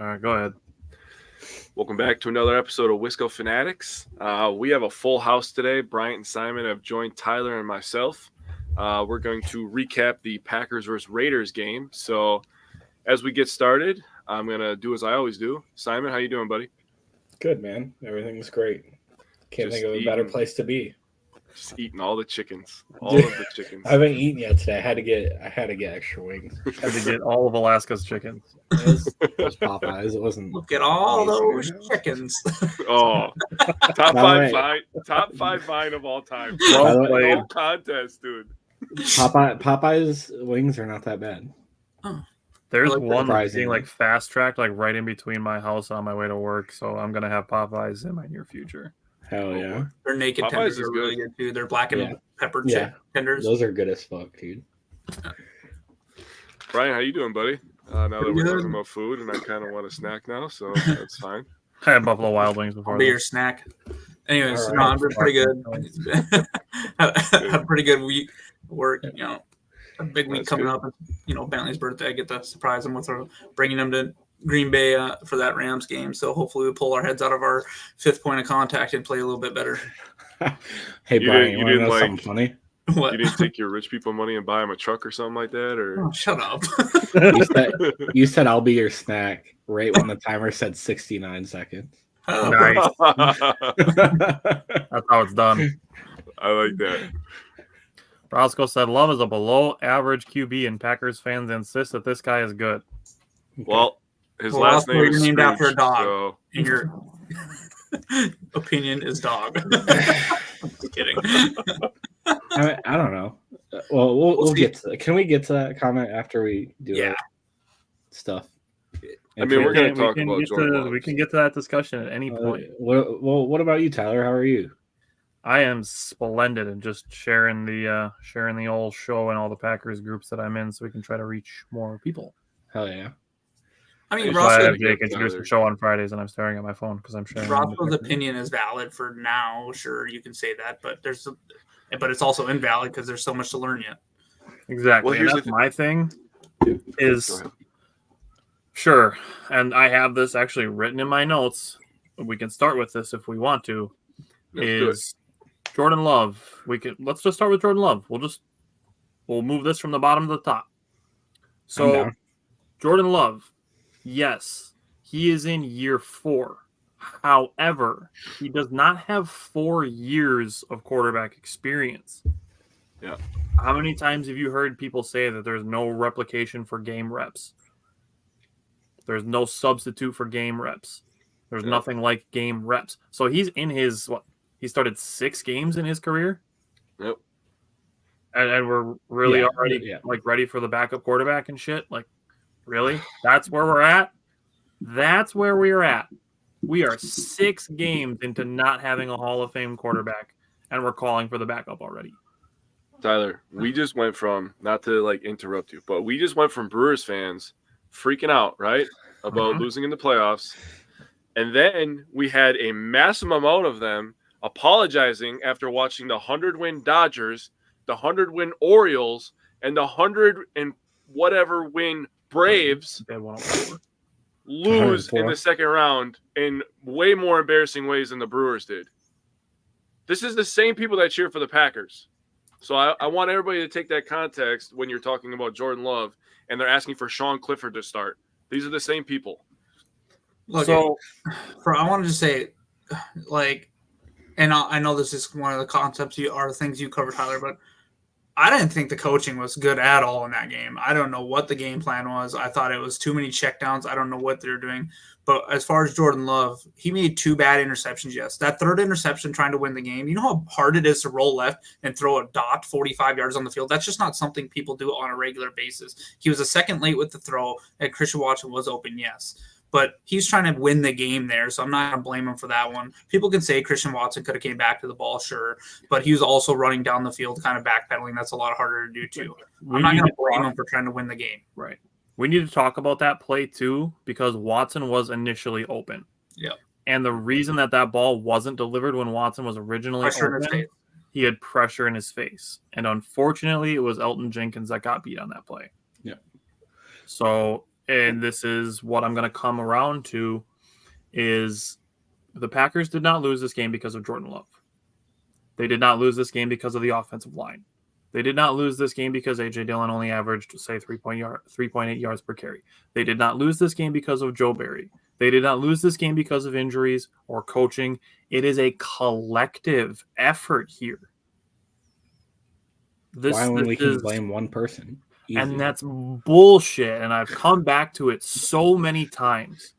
All right, go ahead. Welcome back to another episode of Wisco Fanatics. We have a full house today. Bryant and Simon have joined Tyler and myself. We're going to recap the Packers versus Raiders game. So as we get started, I'm going to do as I always do. Simon, how you doing, buddy? Good, man. Everything's great. Can't Just think of a better place to be. Just eating all the chickens. All of the chickens. I haven't eaten yet today. I had to get extra wings. Had to get all of Alaska's chickens. It was Popeyes. It wasn't. Look at all those chickens. Oh, top five vine of all time. Well played. No contest, dude. Popeyes wings are not that bad. There's Really one that's being surprising. like fast tracked, like right in between my house on my way to work. So I'm gonna have Popeyes in my near future. Hell yeah. Their naked Popeyes tenders is are really good too. They're black and Yeah. pepper Yeah. tenders. Those are good as fuck, dude. Brian, how you doing, buddy? Now that we're Good. talking about food, and I kind of want a snack now, so that's fine. I had Buffalo Wild Wings I'll before. be this. your snack. Anyways, All no, right. I'm doing pretty good. Had a pretty good week. Work, a big week That's coming good. up. Bentley's birthday. I get to surprise him with bringing him to Green Bay for that Rams game. So hopefully we pull our heads out of our fifth point of contact and play a little bit better. Hey, You Brian, didn't- you you want to didn't know like- something funny? What? You didn't take your rich people money and buy them a truck or something like that, or Oh, shut up. You said I'll be your snack right when the timer said 69 seconds. Nice. I That's how it's done. like that. Roscoe said, "Love is a below-average QB, and Packers fans insist that this guy is good." Well, his Well, last also name is you're named Scrooge, after a dog. So And your opinion is dog. Just kidding. I don't know. Well, we'll see. get to. Can we get to that comment after we do Yeah. our stuff? I mean, we're gonna talk we can about get Jordan to, Love. we can get to that discussion at any point. What about you, Tyler? How are you? I am splendid and just sharing the old show and all the Packers groups that I'm in, so we can try to reach more people. Hell yeah. I mean, That's That's why I Roscoe- have Jake introduce the show on Fridays, and I'm staring at my phone because I'm sharing. Roscoe's opinion is valid for now. Sure, you can say that, but but it's also invalid because there's so much to learn yet. Exactly. Well, here's and the that's my thing. Go Is ahead. sure, and I have this actually written in my notes. We can start with this if we want to. Let's do it. Is Jordan Love? Let's just start with Jordan Love. We'll move this from the bottom to the top. I'm So down. Jordan Love, yes, he is in year 4. However, he does not have 4 years of quarterback experience. Yeah. How many times have you heard people say that there's no replication for game reps? There's no substitute for game reps. There's Yeah. nothing like game reps. So he's in his he started 6 games in his career, Yep. and we're really Yeah, already yeah. like ready for the backup quarterback and shit. Like, really? That's where we're at. That's where we are at. We are 6 games into not having a Hall of Fame quarterback, and we're calling for the backup already. Tyler, we just went from, not to like interrupt you, but we just went from Brewers fans freaking out, right, about Mhm. losing in the playoffs. And then we had a massive amount of them apologizing after watching the 100-win Dodgers, the 100-win Orioles, and the 100 and whatever win Braves They won 104. lose in 104. the second round in way more embarrassing ways than the Brewers did. This is the same people that cheer for the Packers. So I want everybody to take that context when you're talking about Jordan Love and they're asking for Sean Clifford to start. These are the same people. Look, So I wanted to say, and I know this is one of the concepts things you covered, Tyler, but I didn't think the coaching was good at all in that game. I don't know what the game plan was. I thought it was too many checkdowns. I don't know what they're doing. But as far as Jordan Love, he made 2 bad interceptions. Yes, that third interception trying to win the game. You know how hard it is to roll left and throw a dot 45 yards on the field? That's just not something people do on a regular basis. He was a second late with the throw, and Christian Watson was open, yes. But he's trying to win the game there, so I'm not going to blame him for that one. People can say Christian Watson could have came back to the ball, sure, but he was also running down the field, kind of backpedaling. That's a lot harder to do, too. I'm not going to blame him for trying to win the game. Right. We need to talk about that play too, because Watson was initially open. Yep. And the reason that ball wasn't delivered when Watson was originally Pressure in his open, face. he had pressure in his face. And unfortunately, it was Elton Jenkins that got beat on that play. Yeah. So and this is what I'm going to come around to, is the Packers did not lose this game because of Jordan Love. They did not lose this game because of the offensive line. They did not lose this game because A.J. Dillon only averaged, say, 3.8 yards per carry. They did not lose this game because of Joe Barry. They did not lose this game because of injuries or coaching. It is a collective effort here. Why when we can blame one person? Easy. And that's bullshit. And I've come back to it so many times.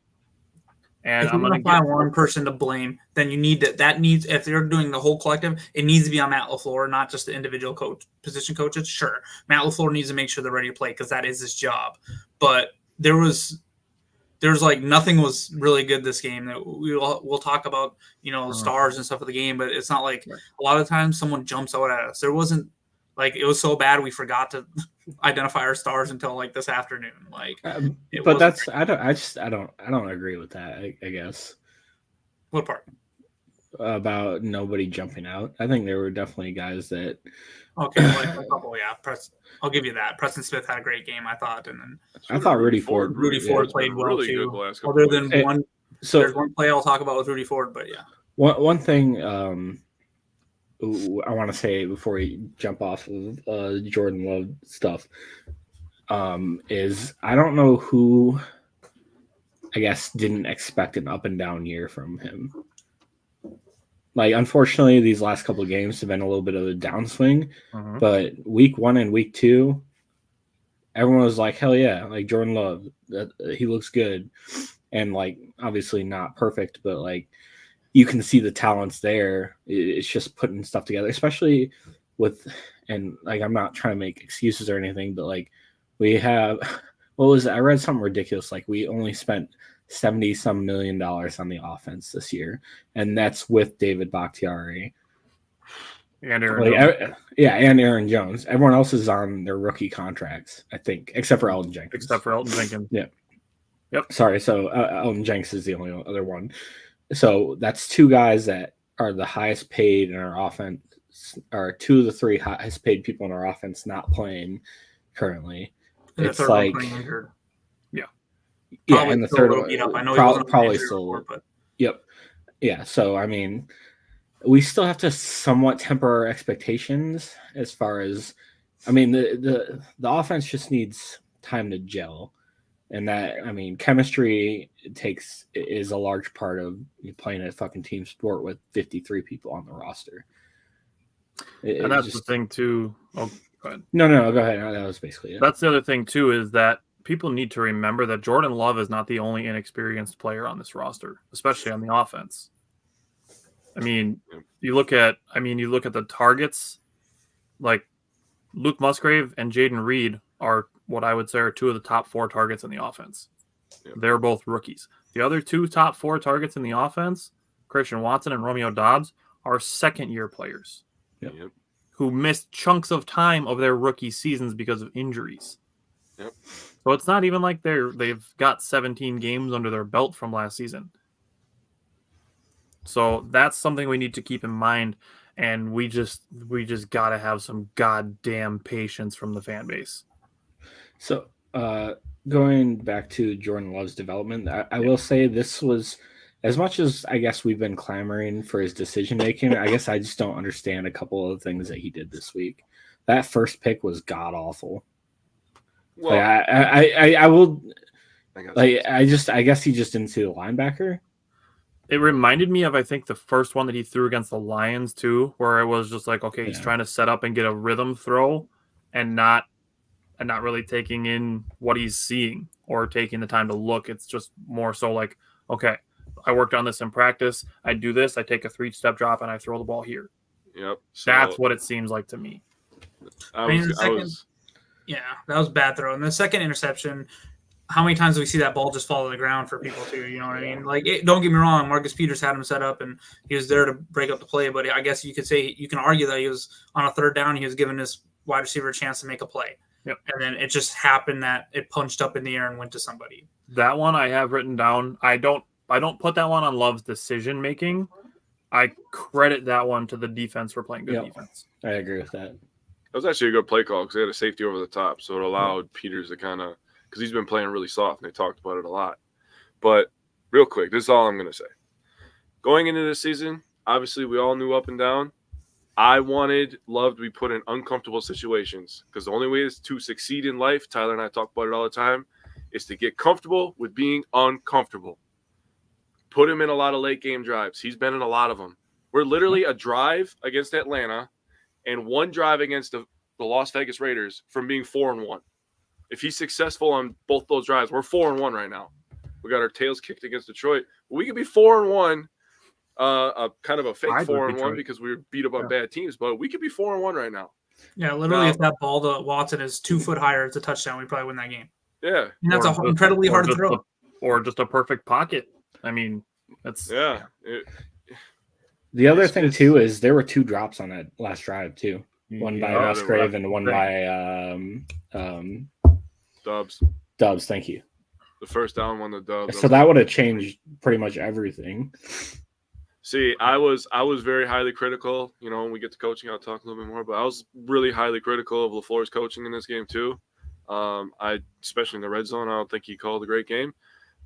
And if I'm you're going to find one person to blame, then you need that needs, if they're doing the whole collective, it needs to be on Matt LaFleur, not just the individual position coaches. Sure, Matt LaFleur needs to make sure they're ready to play because that is his job. But there's like nothing was really good this game. That we'll talk about, stars and stuff of the game, but it's not like a lot of times someone jumps out at us. There wasn't like it was so bad we forgot to identify our stars until like this afternoon. Like, but that's I don't agree with that. I guess. What part? About nobody jumping out. I think there were definitely guys that. Okay, like a couple, yeah. I'll give you that. Preston Smith had a great game, I thought, and then I thought Rudy Ford played well really too. good the last couple Other than weeks. one, so there's one play I'll talk about with Rudy Ford, but yeah. One thing I want to say before we jump off of Jordan Love stuff is I don't know who I guess didn't expect an up and down year from him. Like, unfortunately, these last couple of games have been a little bit of a downswing, but week 1 and week 2, everyone was like, hell yeah, like Jordan Love, he looks good. And like, obviously not perfect, but like, you can see the talents there. It's just putting stuff together, especially with, and like, I'm not trying to make excuses or anything, but like, we have, I read something ridiculous. Like, we only spent $70-some million on the offense this year, and that's with David Bakhtiari and Aaron Jones. And Aaron Jones. Everyone else is on their rookie contracts, I think, except for Elton Jenkins. Yep. Sorry. So Elton Jenkins is the only other one. So that's two guys that are the highest paid in our offense, or 2 of the 3 highest paid people in our offense not playing currently. And it's like, probably and the third one, beat up. I know probably still. But yep. Yeah. So I mean, we still have to somewhat temper our expectations as far as, I mean, the offense just needs time to gel, and that, I mean, chemistry is a large part of playing a fucking team sport with 53 people on the roster. And that's the thing too. Oh, go ahead. No, go ahead. That was basically it. That's the other thing too, is that people need to remember that Jordan Love is not the only inexperienced player on this roster, especially on the offense. I mean, you look at the targets, like Luke Musgrave and Jaden Reed are what I would say are 2 of the top 4 targets in the offense. Yep. They're both rookies. The other 2 top 4 targets in the offense, Christian Watson and Romeo Doubs, are second-year players who missed chunks of time of their rookie seasons because of injuries. Yep. So it's not even like they've got 17 games under their belt from last season. So that's something we need to keep in mind, and we just got to have some goddamn patience from the fan base. So going back to Jordan Love's development, I will say this was, as much as I guess we've been clamoring for his decision making, I guess I just don't understand a couple of things that he did this week. That first pick was god awful. Well, I guess he just didn't see the linebacker. It reminded me of, I think, the first one that he threw against the Lions too, where it was just like, okay, he's trying to set up and get a rhythm throw, and not really taking in what he's seeing or taking the time to look. It's just more so like, okay, I worked on this in practice. I do this. I take a 3-step drop and I throw the ball here. Yep. So that's what it seems like to me. Yeah, that was a bad throw. And the second interception, how many times do we see that ball just fall to the ground for people too? You know what I mean? Like, don't get me wrong, Marcus Peters had him set up and he was there to break up the play. But I guess you can argue that he was on a 3rd down. He was giving his wide receiver a chance to make a play. Yep. And then it just happened that it punched up in the air and went to somebody. That one I have written down. I don't put that one on Love's decision making. I credit that one to the defense for playing good defense. I agree with that. That was actually a good play call because they had a safety over the top, so it allowed Peters to kind of because he's been playing really soft, and they talked about it a lot. But real quick, this is all I'm going to say. Going into this season, obviously we all knew up and down. I wanted Love to be put in uncomfortable situations because the only way is to succeed in life, Tyler and I talk about it all the time, is to get comfortable with being uncomfortable. Put him in a lot of late game drives. He's been in a lot of them. We're literally a drive against Atlanta and one drive against the Las Vegas Raiders from being 4-1. If he's successful on both those drives, we're 4-1 right now. We got our tails kicked against Detroit. We could be 4-1. Kind of a fake 4-1 because we were beat up on bad teams, but we could be 4-1 right now. Yeah, literally, if that ball to Watson is 2 foot higher, it's a touchdown. We probably win that game. Yeah, and that's an incredibly hard throw, or just a perfect pocket. I mean, that's The other thing too is there were 2 drops on that last drive too. One by Musgrave and one by Dubs. Thank you. The first down one, the Dubs. So that would have changed pretty much everything. See, I was very highly critical. You know, when we get to coaching, I'll talk a little bit more. But I was really highly critical of LaFleur's coaching in this game too. Especially in the red zone, I don't think he called a great game.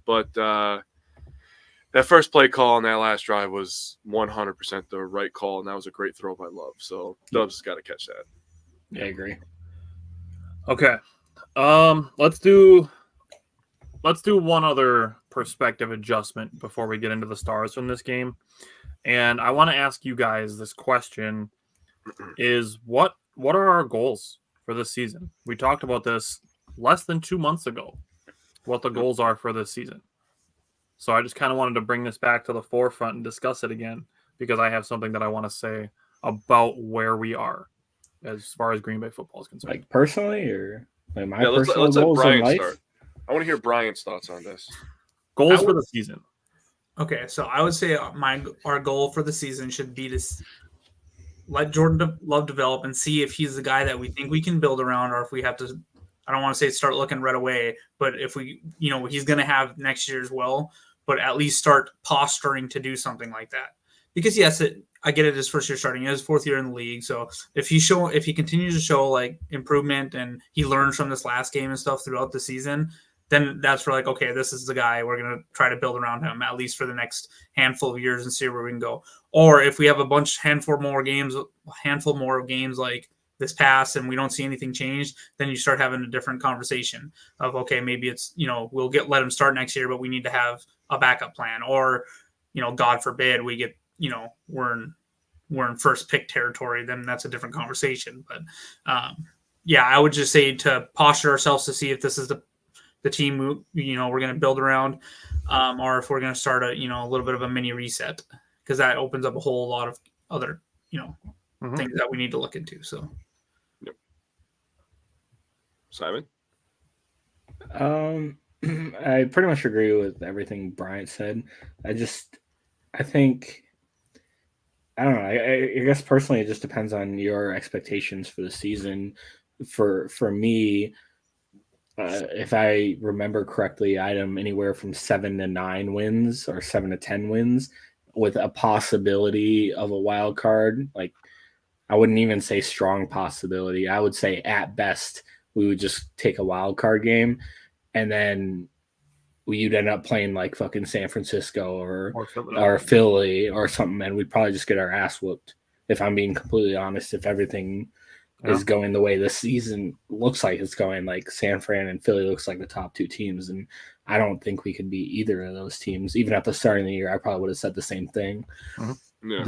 But that first play call on that last drive was 100% the right call, and that was a great throw by Love. So Dubs has got to catch that. Yeah, I agree. Okay, let's do one other perspective adjustment before we get into the stars from this game. And I want to ask you guys this question is what are our goals for this season? We talked about this less than 2 months ago, what the goals are for this season. So I just kind of wanted to bring this back to the forefront and discuss it again because I have something that I want to say about where we are as far as Green Bay football is concerned. Like personally or like my let's personal let goals Brian in life? start. I want to hear Brian's thoughts on this. Goals for the season. Okay, so I would say our goal for the season should be to let Jordan Love develop and see if he's the guy that we think we can build around, or if we have to. I don't want to say start looking right away, but if we, he's going to have next year as well, but at least start posturing to do something like that. Because yes, I get it. His first year starting, his 4th year in the league. So if he continues to show like improvement and he learns from this last game and stuff throughout the season, then that's where like, okay, this is the guy we're going to try to build around him at least for the next handful of years and see where we can go. Or if we have a handful more of games like this past and we don't see anything changed, then you start having a different conversation of, okay, maybe it's, we'll let him start next year, but we need to have a backup plan. Or, God forbid we get, we're in first pick territory, then that's a different conversation. But I would just say to posture ourselves to see if this is the team we're going to build around, or if we're going to start a little bit of a mini reset, because that opens up a whole lot of other things that we need to look into. So, yep. Simon, I pretty much agree with everything Bryant said. I think. I don't know. I guess personally, it just depends on your expectations for the season. For me. If I remember correctly, I am anywhere from 7 to 9 wins or 7 to 10 wins with a possibility of a wild card. Like, I wouldn't even say strong possibility. I would say at best we would just take a wild card game, and then you'd end up playing like fucking San Francisco or Philly or something, and we'd probably just get our ass whooped. If I'm being completely honest, if everything is going the way this season looks like it's going, like San Fran and Philly looks like the top 2 teams, and I don't think we could beat either of those teams. Even at the start of the year, I probably would have said the same thing. Yeah.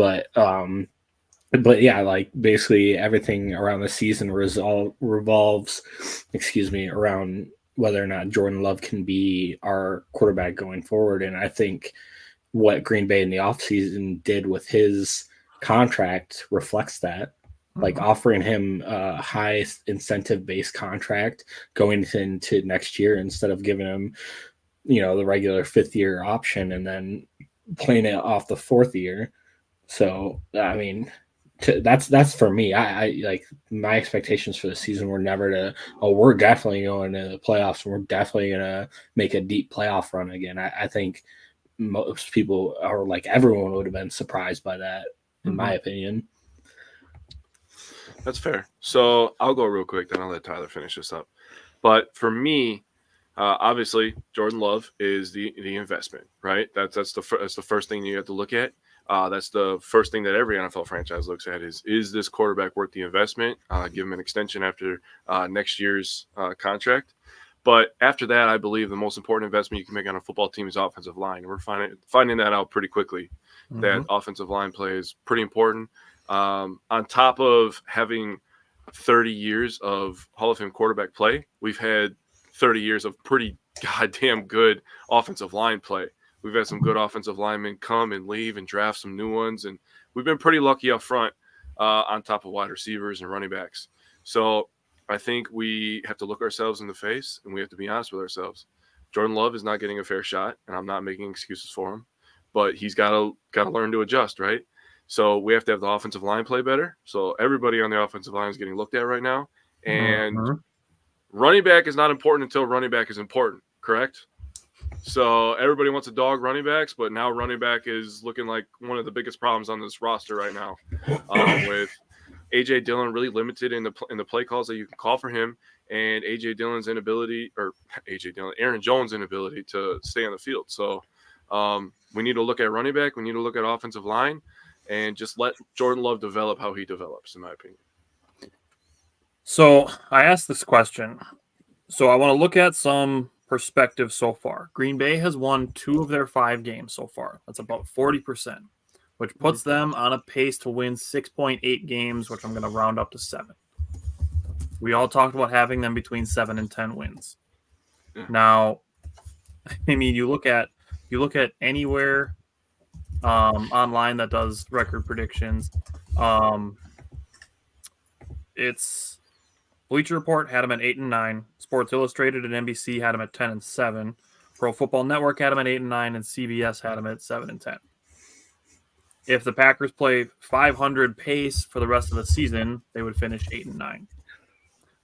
But yeah, like basically everything around the season revolves around whether or not Jordan Love can be our quarterback going forward. And I think what Green Bay in the offseason did with his contract reflects that. Like offering him a high incentive-based contract going into next year instead of giving him, the regular 5th-year option and then playing it off the 4th year. So, I mean, that's for me. I like my expectations for the season were never to, we're definitely going to the playoffs. We're definitely going to make a deep playoff run again. I think most people, or like everyone, would have been surprised by that, in my opinion. That's fair. So I'll go real quick, then I'll let Tyler finish this up. But for me, Obviously, Jordan Love is the investment, right? That's the first thing you have to look at. That's the first thing that every NFL franchise looks at is this quarterback worth the investment? Give him an extension after next year's contract. But after that, I believe the most important investment you can make on a football team is offensive line. We're finding that out pretty quickly. Mm-hmm. That offensive line play is pretty important. On top of having 30 years of Hall of Fame quarterback play, we've had 30 years of pretty goddamn good offensive line play. We've had some good offensive linemen come and leave and draft some new ones, and we've been pretty lucky up front on top of wide receivers and running backs. So I think we have to look ourselves in the face, and we have to be honest with ourselves. Jordan Love is not getting a fair shot, and I'm not making excuses for him, but he's got to learn to adjust, right? So we have to have the offensive line play better. So everybody on the offensive line is getting looked at right now, and running back is not important until running back is important, correct? So everybody wants to dog running backs, but now running back is looking like one of the biggest problems on this roster right now, with A.J. Dillon really limited in the play calls that you can call for him, and Aaron Jones' inability to stay on the field. So we need to look at running back. We need to look at offensive line, and just let Jordan Love develop how he develops, in my opinion. So I asked this question. So I want to look at some perspective so far. Green Bay has won 2 of their 5 games so far. That's about 40%, which puts them on a pace to win 6.8 games, which I'm going to round up to 7. We all talked about having them between 7 and 10 wins. Now, I mean, you look at anywhere online that does record predictions. It's Bleacher Report had them at 8-9. Sports Illustrated and NBC had them at 10-7. Pro Football Network had them at 8-9, and CBS had them at 7-10. If the Packers play 500 pace for the rest of the season, they would finish 8-9.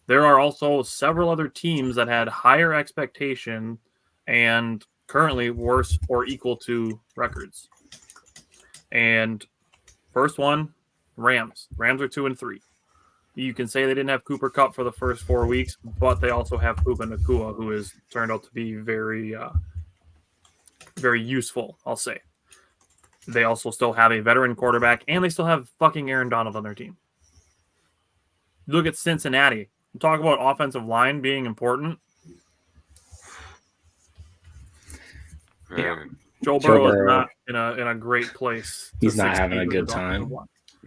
There are also several other teams that had higher expectation and currently worse or equal to records. And first one, Rams. Rams are 2-3. You can say they didn't have Cooper Kupp for the first 4 weeks, but they also have Puka Nacua, who has turned out to be very, very useful, I'll say. They also still have a veteran quarterback, and they still have fucking Aaron Donald on their team. Look at Cincinnati. Talk about offensive line being important. Yeah. Joe Burrow is not in a great place. He's not having a good time.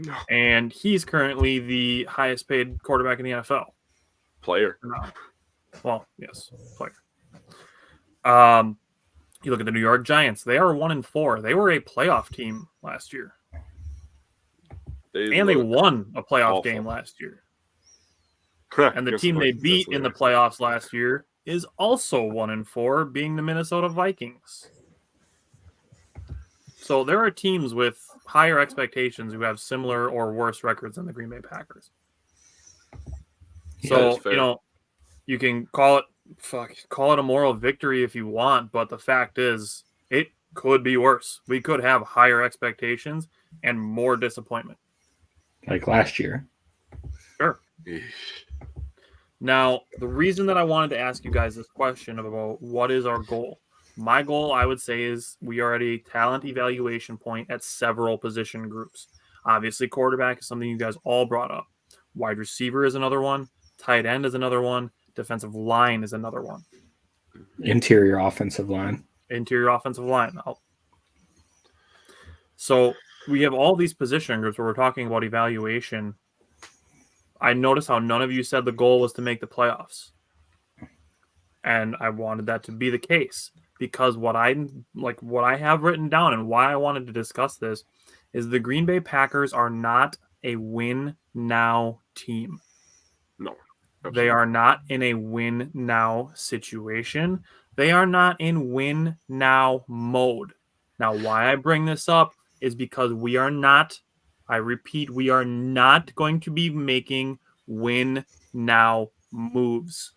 No. And he's currently the highest paid quarterback in the NFL. Player. Well, yes, player. You look at the New York Giants. They are 1-4. They were a playoff team last year. They won a playoff game last year. And the team they beat in the playoffs last year is also 1-4, being the Minnesota Vikings. So there are teams with higher expectations who have similar or worse records than the Green Bay Packers. So, you can call it a moral victory if you want, but the fact is it could be worse. We could have higher expectations and more disappointment. Like last year. Sure. Now, the reason that I wanted to ask you guys this question about what is our goal? My goal, I would say, is we are at a talent evaluation point at several position groups. Obviously, quarterback is something you guys all brought up. Wide receiver is another one. Tight end is another one. Defensive line is another one. Interior offensive line. So we have all these position groups where we're talking about evaluation. I noticed how none of you said the goal was to make the playoffs. And I wanted that to be the case because what I have written down and why I wanted to discuss this is the Green Bay Packers are not a win now team. No. Absolutely. They are not in a win now situation. They are not in win now mode. Now, why I bring this up is because we are not going to be making win now moves.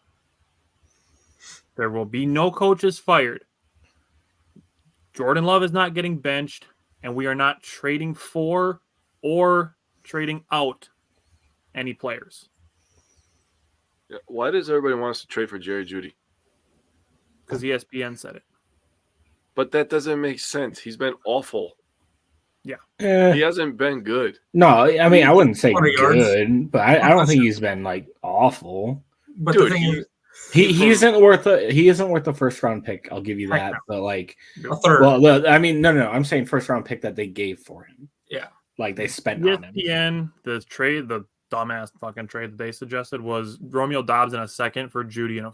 There will be no coaches fired. Jordan Love is not getting benched, and we are not trading for or trading out any players. Yeah. Why does everybody want us to trade for Jerry Jeudy? because ESPN said it. But that doesn't make sense. He's been awful. Eh, He hasn't been good. no, I mean I wouldn't say 20 yards. good, but I don't think he's been like awful. But Dude, the thing is, He isn't worth the first round pick. I'll give you Heck that. no. But like, a third. I mean, no. I'm saying first round pick that they gave for him. Yeah. Like they spent on him. ESPN, the dumbass fucking trade that they suggested was Romeo Dobbs in a second for Judy and a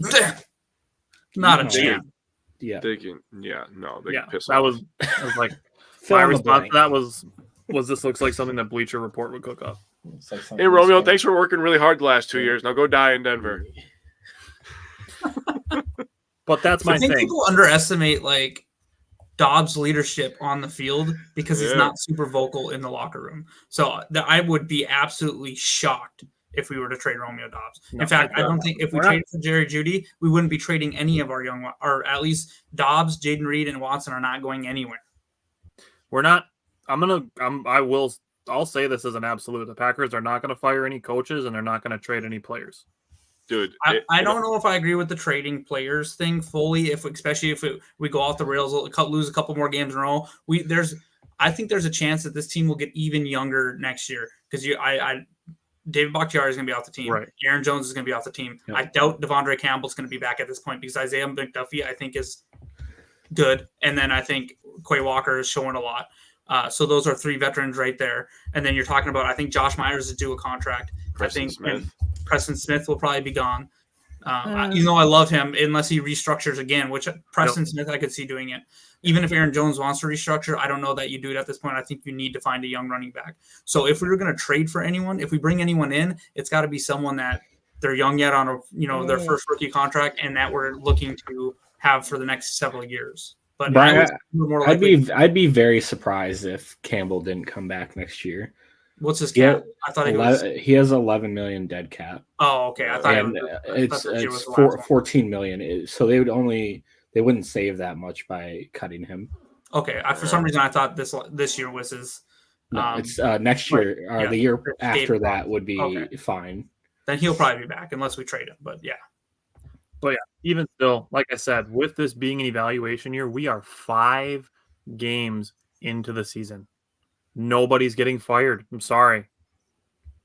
Not a No. chance. Yeah. They can piss that off. was like Fill my in the response blank. to that was this looks like something that Bleacher Report would cook up. It's like Hey something Romeo, spent- thanks for working really hard the last 2 years. Now go die in Denver. But that's my I think thing. people underestimate like Dobbs' leadership on the field because he's Yeah. not super vocal in the locker room. So I would be absolutely shocked if we were to trade Romeo Dobbs. No, In fact, I no. don't think if we We're not- traded for Jerry Judy, we wouldn't be trading any of our young, or at least Dobbs, Jaden Reed, and Watson are not going anywhere. We're not. I'll say this as an absolute. The Packers are not going to fire any coaches, and they're not going to trade any players. Dude, I don't know if I agree with the trading players thing fully. Especially if we go off the rails, lose a couple more games in a row. I think there's a chance that this team will get even younger next year because David Bakhtiari is going to be off the team. Right. Aaron Jones is going to be off the team. Yep. I doubt Devondre Campbell's going to be back at this point because Isaiah McDuffie I think is good, and then I think Quay Walker is showing a lot. So those are three veterans right there. And then you're talking about I think Josh Myers is due a contract. Preston I think Smith. Preston Smith will probably be gone. You know, I love him unless he restructures again, which Preston Smith, I could see doing it. Even if Aaron Jones wants to restructure, I don't know that you do it at this point. I think you need to find a young running back. So if we were going to trade for anyone, if we bring anyone in, it's got to be someone that they're young yet on their first rookie contract and that we're looking to have for the next several years. But Brian, more I'd likely, be very surprised if Campbell didn't come back next year. what's his Yeah, cap? I thought he was. He has 11 million dead cap, Oh, okay. I thought and it was, it's the last one. 14 million. So they wouldn't save that much by cutting him. Okay. For some reason, I thought this year was his. No, it's next year or yeah, the year David after that Bond. would be Okay. fine. Then he'll probably be back unless we trade him. But yeah. Even still, like I said, with this being an evaluation year, we are 5 games into the season. Nobody's getting fired. I'm sorry.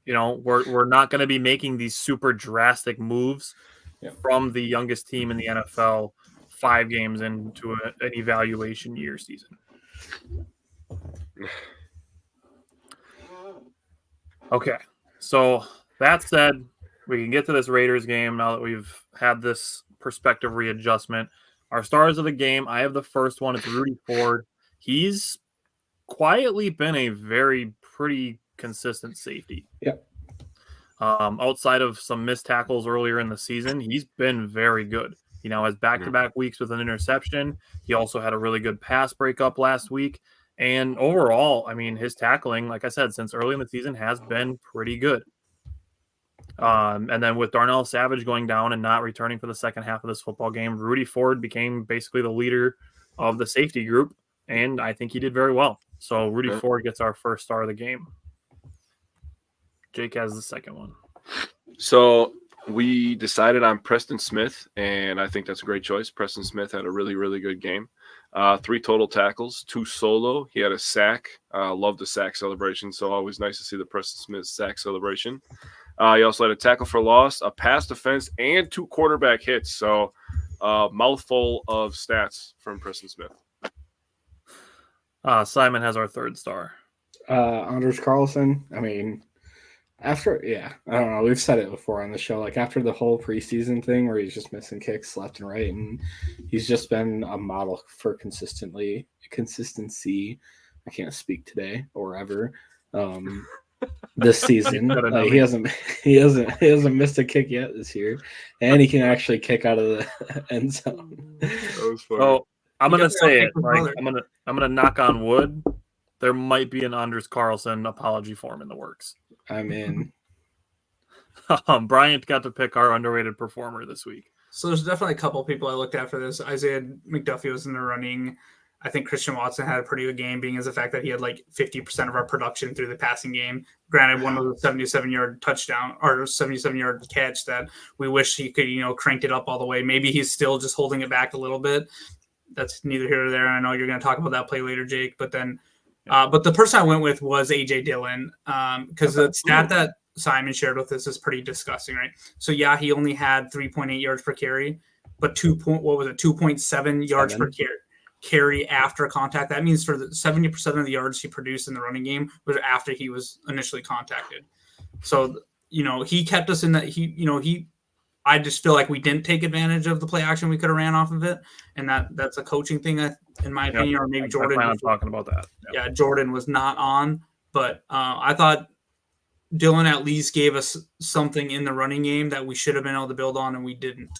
We're not going to be making these super drastic moves from the youngest team in the NFL 5 games into an evaluation year season. Okay, so that said, we can get to this Raiders game now that we've had this perspective readjustment. Our stars of the game, I have the first one. It's Rudy Ford. He's quietly been a pretty consistent safety. Yep. Outside of some missed tackles earlier in the season, he's been very good. Has back-to-back weeks with an interception. He also had a really good pass breakup last week. And overall, I mean, his tackling, like I said, since early in the season has been pretty good. And then with Darnell Savage going down and not returning for the second half of this football game, Rudy Ford became basically the leader of the safety group, and I think he did very well. So Rudy Ford gets our first star of the game. Jake has the second one. So we decided on Preston Smith, and I think that's a great choice. Preston Smith had a really, really good game. 3 total tackles, 2 solo. He had a sack. Love the sack celebration, so always nice to see the Preston Smith sack celebration. He also had a tackle for loss, a pass defense, and 2 quarterback hits. So mouthful of stats from Preston Smith. Simon has our third star. Anders Carlson. I mean, I don't know. We've said it before on the show. Like after the whole preseason thing where he's just missing kicks left and right, and he's just been a model for consistency. I can't speak today or ever. This season, he hasn't missed a kick yet this year, and he can actually kick out of the end zone. That was funny. So I'm gonna say it. his Like, brother. I'm gonna knock on wood. There might be an Anders Carlson apology form in the works. I'm in. Bryant got to pick our underrated performer this week. So there's definitely a couple people I looked at for this. Isaiah McDuffie was in the running. I think Christian Watson had a pretty good game, being as the fact that he had like 50% of our production through the passing game. Granted, one was a 77-yard touchdown or 77-yard catch that we wish he could, cranked it up all the way. Maybe he's still just holding it back a little bit. That's neither here nor there. I know you're going to talk about that play later, Jake. But then, but the person I went with was AJ Dillon, because the stat that Simon shared with us is pretty disgusting, right? So yeah, he only had 3.8 yards per carry, but 2.7 yards per carry after contact. That means for the 70% of the yards he produced in the running game was after he was initially contacted. So, he kept us in that. I just feel like we didn't take advantage of the play action we could have ran off of it, and that's a coaching thing, in my opinion. Or maybe Jordan. I'm talking about that. Yeah, Jordan was not on, but I thought Dillon at least gave us something in the running game that we should have been able to build on, and we didn't.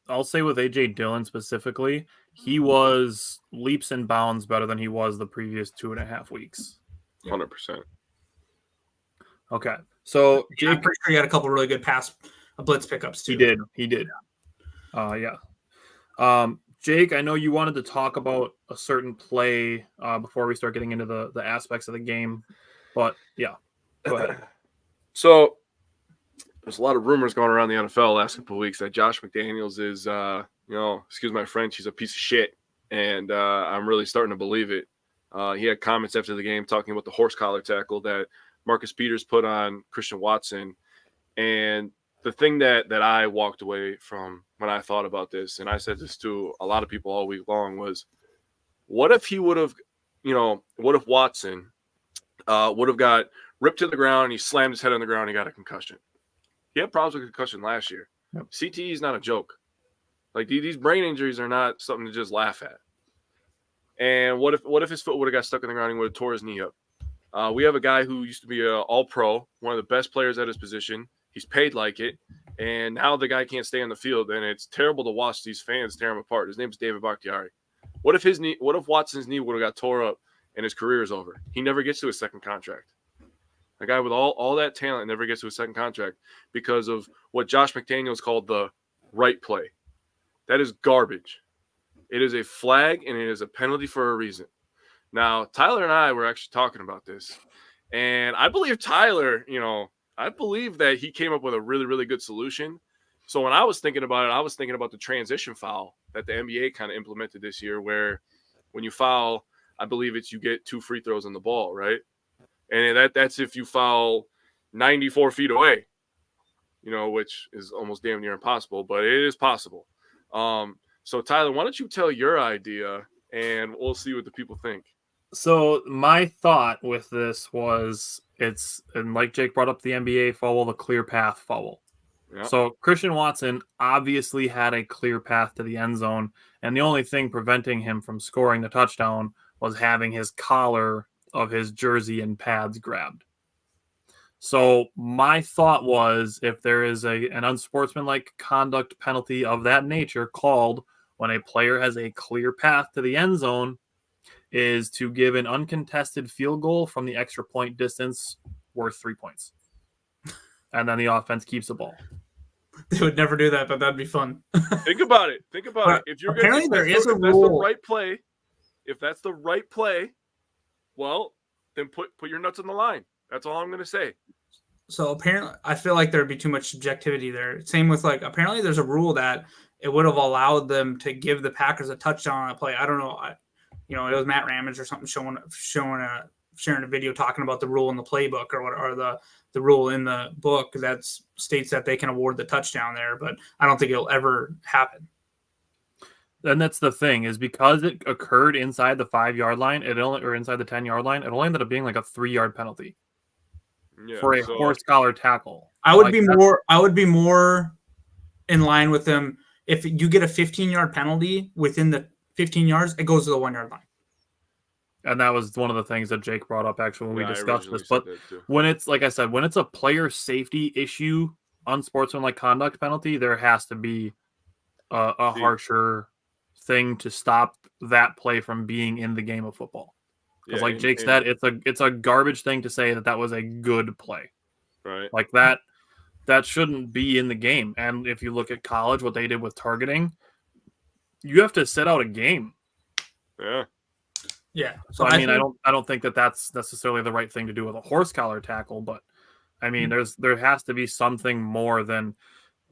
I'll say with AJ Dillon specifically, he was leaps and bounds better than he was the previous 2.5 weeks. 100%. Okay, so Jake, I'm pretty sure he had a couple really good blitz pickups too. He did. Jake, I know you wanted to talk about a certain play before we start getting into the aspects of the game, but yeah, go ahead. So there's a lot of rumors going around the NFL the last couple of weeks that Josh McDaniels is, excuse my French, he's a piece of shit, and I'm really starting to believe it. He had comments after the game talking about the horse collar tackle that Marcus Peters put on Christian Watson. And the thing that I walked away from when I thought about this, and I said this to a lot of people all week long, was what if he would have, what if Watson would have got ripped to the ground and he slammed his head on the ground and he got a concussion? He had problems with concussion last year. Yep. CTE is not a joke. Like these brain injuries are not something to just laugh at. And what if his foot would have got stuck in the ground and would have tore his knee up? We have a guy who used to be an all-pro, one of the best players at his position. He's paid like it, and now the guy can't stay on the field, and it's terrible to watch these fans tear him apart. His name's David Bakhtiari. What if Watson's knee would have got tore up and his career is over? He never gets to his second contract. A guy with all that talent never gets to his second contract because of what Josh McDaniels called the right play. That is garbage. It is a flag, and it is a penalty for a reason. Now, Tyler and I were actually talking about this, and I believe Tyler, I believe that he came up with a really, really good solution. So when I was thinking about it, I was thinking about the transition foul that the NBA kind of implemented this year, where when you foul, I believe you get 2 free throws on the ball, right? And that's if you foul 94 feet away, which is almost damn near impossible, but it is possible. So Tyler, why don't you tell your idea, and we'll see what the people think. So my thought with this was and like Jake brought up the NBA foul, the clear path foul. Yep. So Christian Watson obviously had a clear path to the end zone, and the only thing preventing him from scoring the touchdown was having his collar of his jersey and pads grabbed. So my thought was, if there is an unsportsmanlike conduct penalty of that nature called when a player has a clear path to the end zone, is to give an uncontested field goal from the extra point distance worth 3 points. And then the offense keeps the ball. They would never do that, but that'd be fun. Think about it. If you're apparently there is a rule. That's the right play. If that's the right play, well, then put your nuts on the line. That's all I'm going to say. So apparently, I feel like there'd be too much subjectivity there. Same with apparently there's a rule that it would have allowed them to give the Packers a touchdown on a play. I don't know. It was Matt Ramage or something sharing a video talking about the rule in the playbook or the rule in the book that states that they can award the touchdown there, but I don't think it'll ever happen. And that's the thing, is because it occurred inside the 5-yard line, or inside the 10-yard line, it only ended up being like a 3-yard penalty for a horse collar tackle. I would be more in line with them if you get a 15-yard penalty within the 15 yards, it goes to the 1-yard line. And that was one of the things that Jake brought up actually when we discussed this. But when it's, like I said, when it's a player safety issue, unsportsmanlike conduct penalty, there has to be a harsher thing to stop that play from being in the game of football. Because like Jake said, it's a garbage thing to say that was a good play. Right. Like that shouldn't be in the game. And if you look at college, what they did with targeting, you have to sit out a game Yeah. Yeah. So I mean, I don't think that that's necessarily the right thing to do with a horse collar tackle, but I mean, there has to be something more than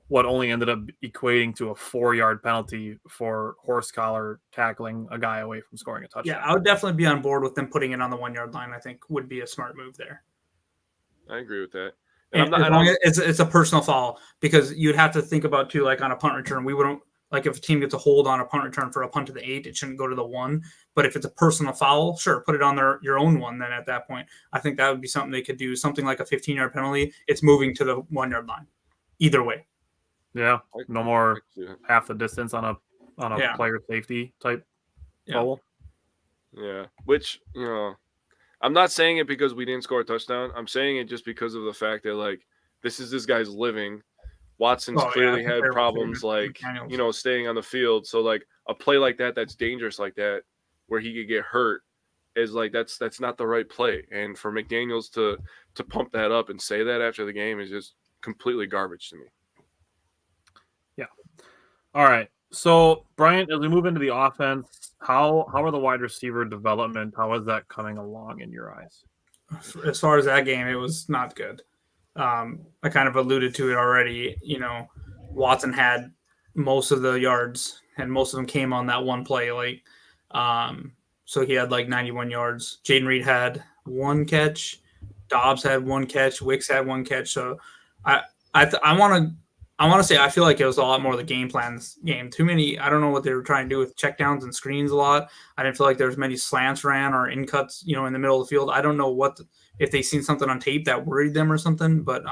what only ended up equating to a 4-yard penalty for horse collar tackling a guy away from scoring a touchdown. Yeah, I would definitely be on board with them putting it on the 1-yard line. I think would be a smart move there. I agree with that. And it's a personal foul, because you'd have to think about too, like on a punt return, we wouldn't, like if a team gets a hold on a punt return for a punt to the 8, it shouldn't go to the 1. But if it's a personal foul, sure, put it on your own 1. Then at that point, I think that would be something they could do. Something like a 15-yard penalty. It's moving to the 1-yard line. Either way. Yeah, no more half the distance on a player safety type foul. Yeah, which I'm not saying it because we didn't score a touchdown. I'm saying it just because of the fact that like this is this guy's living. Watson's clearly had problems like staying on the field. So like a play like that's dangerous like that, where he could get hurt, is like that's not the right play. And for McDaniels to pump that up and say that after the game is just completely garbage to me. Yeah. All right. So Bryant, as we move into the offense, how are the wide receiver development? How is that coming along in your eyes? As far as that game, it was not good. I kind of alluded to it already. Watson had most of the yards, and most of them came on that one play. So he had like 91 yards. Jaden Reed had 1 catch. Dobbs had 1 catch. Wicks had 1 catch. So I want to say I feel like it was a lot more of the game plan this game. Too many. I don't know what they were trying to do with checkdowns and screens a lot. I didn't feel like there was many slants ran or in cuts, in the middle of the field. I don't know if they seen something on tape that worried them or something, but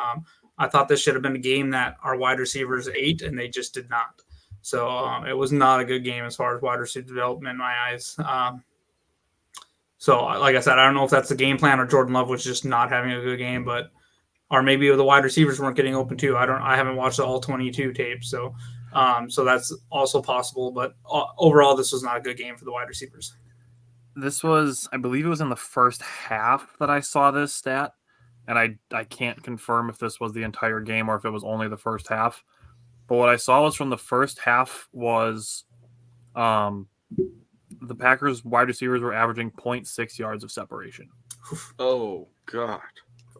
I thought this should have been a game that our wide receivers ate, and they just did not. So it was not a good game as far as wide receiver development in my eyes. So like I said, I don't know if that's the game plan or Jordan Love was just not having a good game, or maybe the wide receivers weren't getting open too. I haven't watched the all 22 tapes, so that's also possible. But overall, this was not a good game for the wide receivers. This was, I believe it was in the first half that I saw this stat, and I can't confirm if this was the entire game or if it was only the first half. But what I saw was from the first half was the Packers wide receivers were averaging 0.6 yards of separation. Oh, God.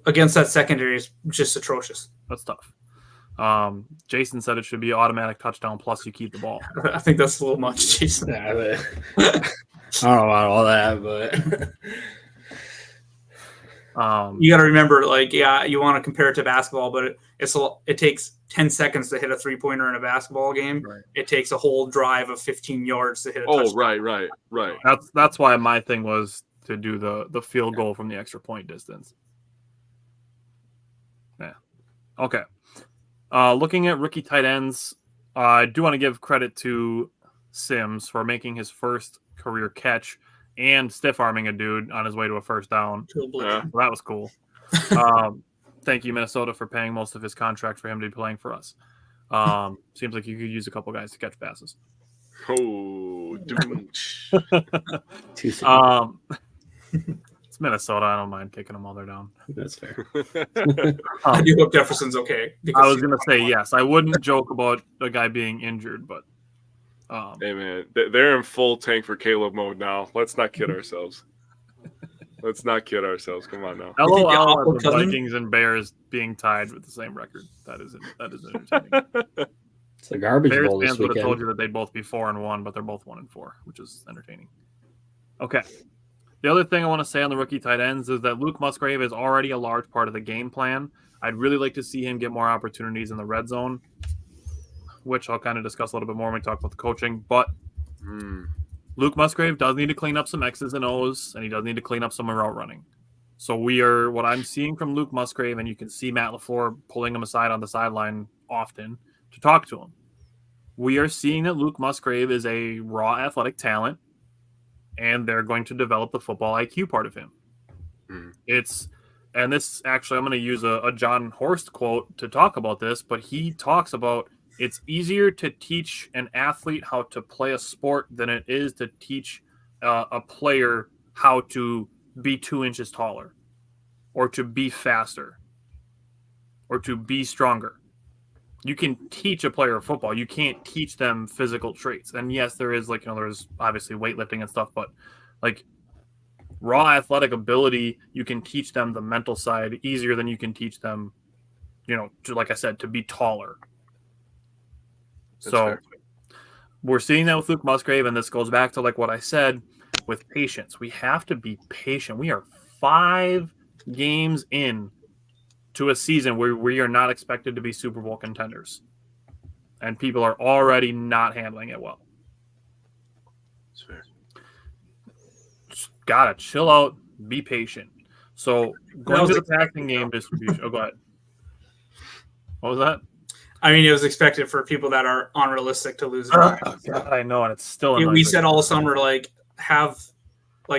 Against that secondary is just atrocious. That's tough. Jason said it should be automatic touchdown plus you keep the ball. I think that's a little much, Jason. Yeah, I don't know about all that, but you got to remember, you want to compare it to basketball, but it takes 10 seconds to hit a 3-pointer in a basketball game. Right. It takes a whole drive of 15 yards to hit a touchdown. Right. That's why my thing was to do the field goal from the extra point distance. Yeah. Okay. Looking at rookie tight ends, I do want to give credit to Sims for making his first career catch and stiff arming a dude on his way to a first down. Yeah. So that was cool. Thank you, Minnesota, for paying most of his contract for him to be playing for us. Seems like you could use a couple guys to catch passes. Oh, dude. Too soon. It's Minnesota. I don't mind kicking them while they're down. That's fair. I do hope Jefferson's okay. I was going to say yes. I wouldn't joke about a guy being injured, but hey man, they're in full tank for Caleb mode now. Let's not kid ourselves. Come on now. LOL at the Vikings and Bears being tied with the same record. That is entertaining. It's a garbage Bears bowl this fans would have weekend. told you that they'd both be 4-1, but they're both 1-4, which is entertaining. Okay. The other thing I want to say on the rookie tight ends is that Luke Musgrave is already a large part of the game plan. I'd really like to see him get more opportunities in the red zone, which I'll kind of discuss a little bit more when we talk about the coaching. But Luke Musgrave does need to clean up some X's and O's, and he does need to clean up some route running. So what I'm seeing from Luke Musgrave, and you can see Matt LaFleur pulling him aside on the sideline often to talk to him. We are seeing that Luke Musgrave is a raw athletic talent, and they're going to develop the football IQ part of him. And this actually, I'm going to use a John Horst quote to talk about this, but he talks about it's easier to teach an athlete how to play a sport than it is to teach a player how to be 2 inches taller or to be faster or to be stronger. you can teach a player football. You can't teach them physical traits. And yes, there is there's obviously weightlifting and stuff, but like raw athletic ability, you can teach them the mental side easier than you can teach them, like I said, to be taller. That's So fair. we're seeing that with Luke Musgrave, and this goes back to like what I said with patience. We have to be patient. We are 5 games in to a season where we are not expected to be Super Bowl contenders, and people are already not handling it well. That's fair. Just gotta chill out, be patient. So going to the passing game distribution. Oh, go ahead. What was that? I mean, it was expected for people that are unrealistic to lose. God, I know, and it's still. We said all summer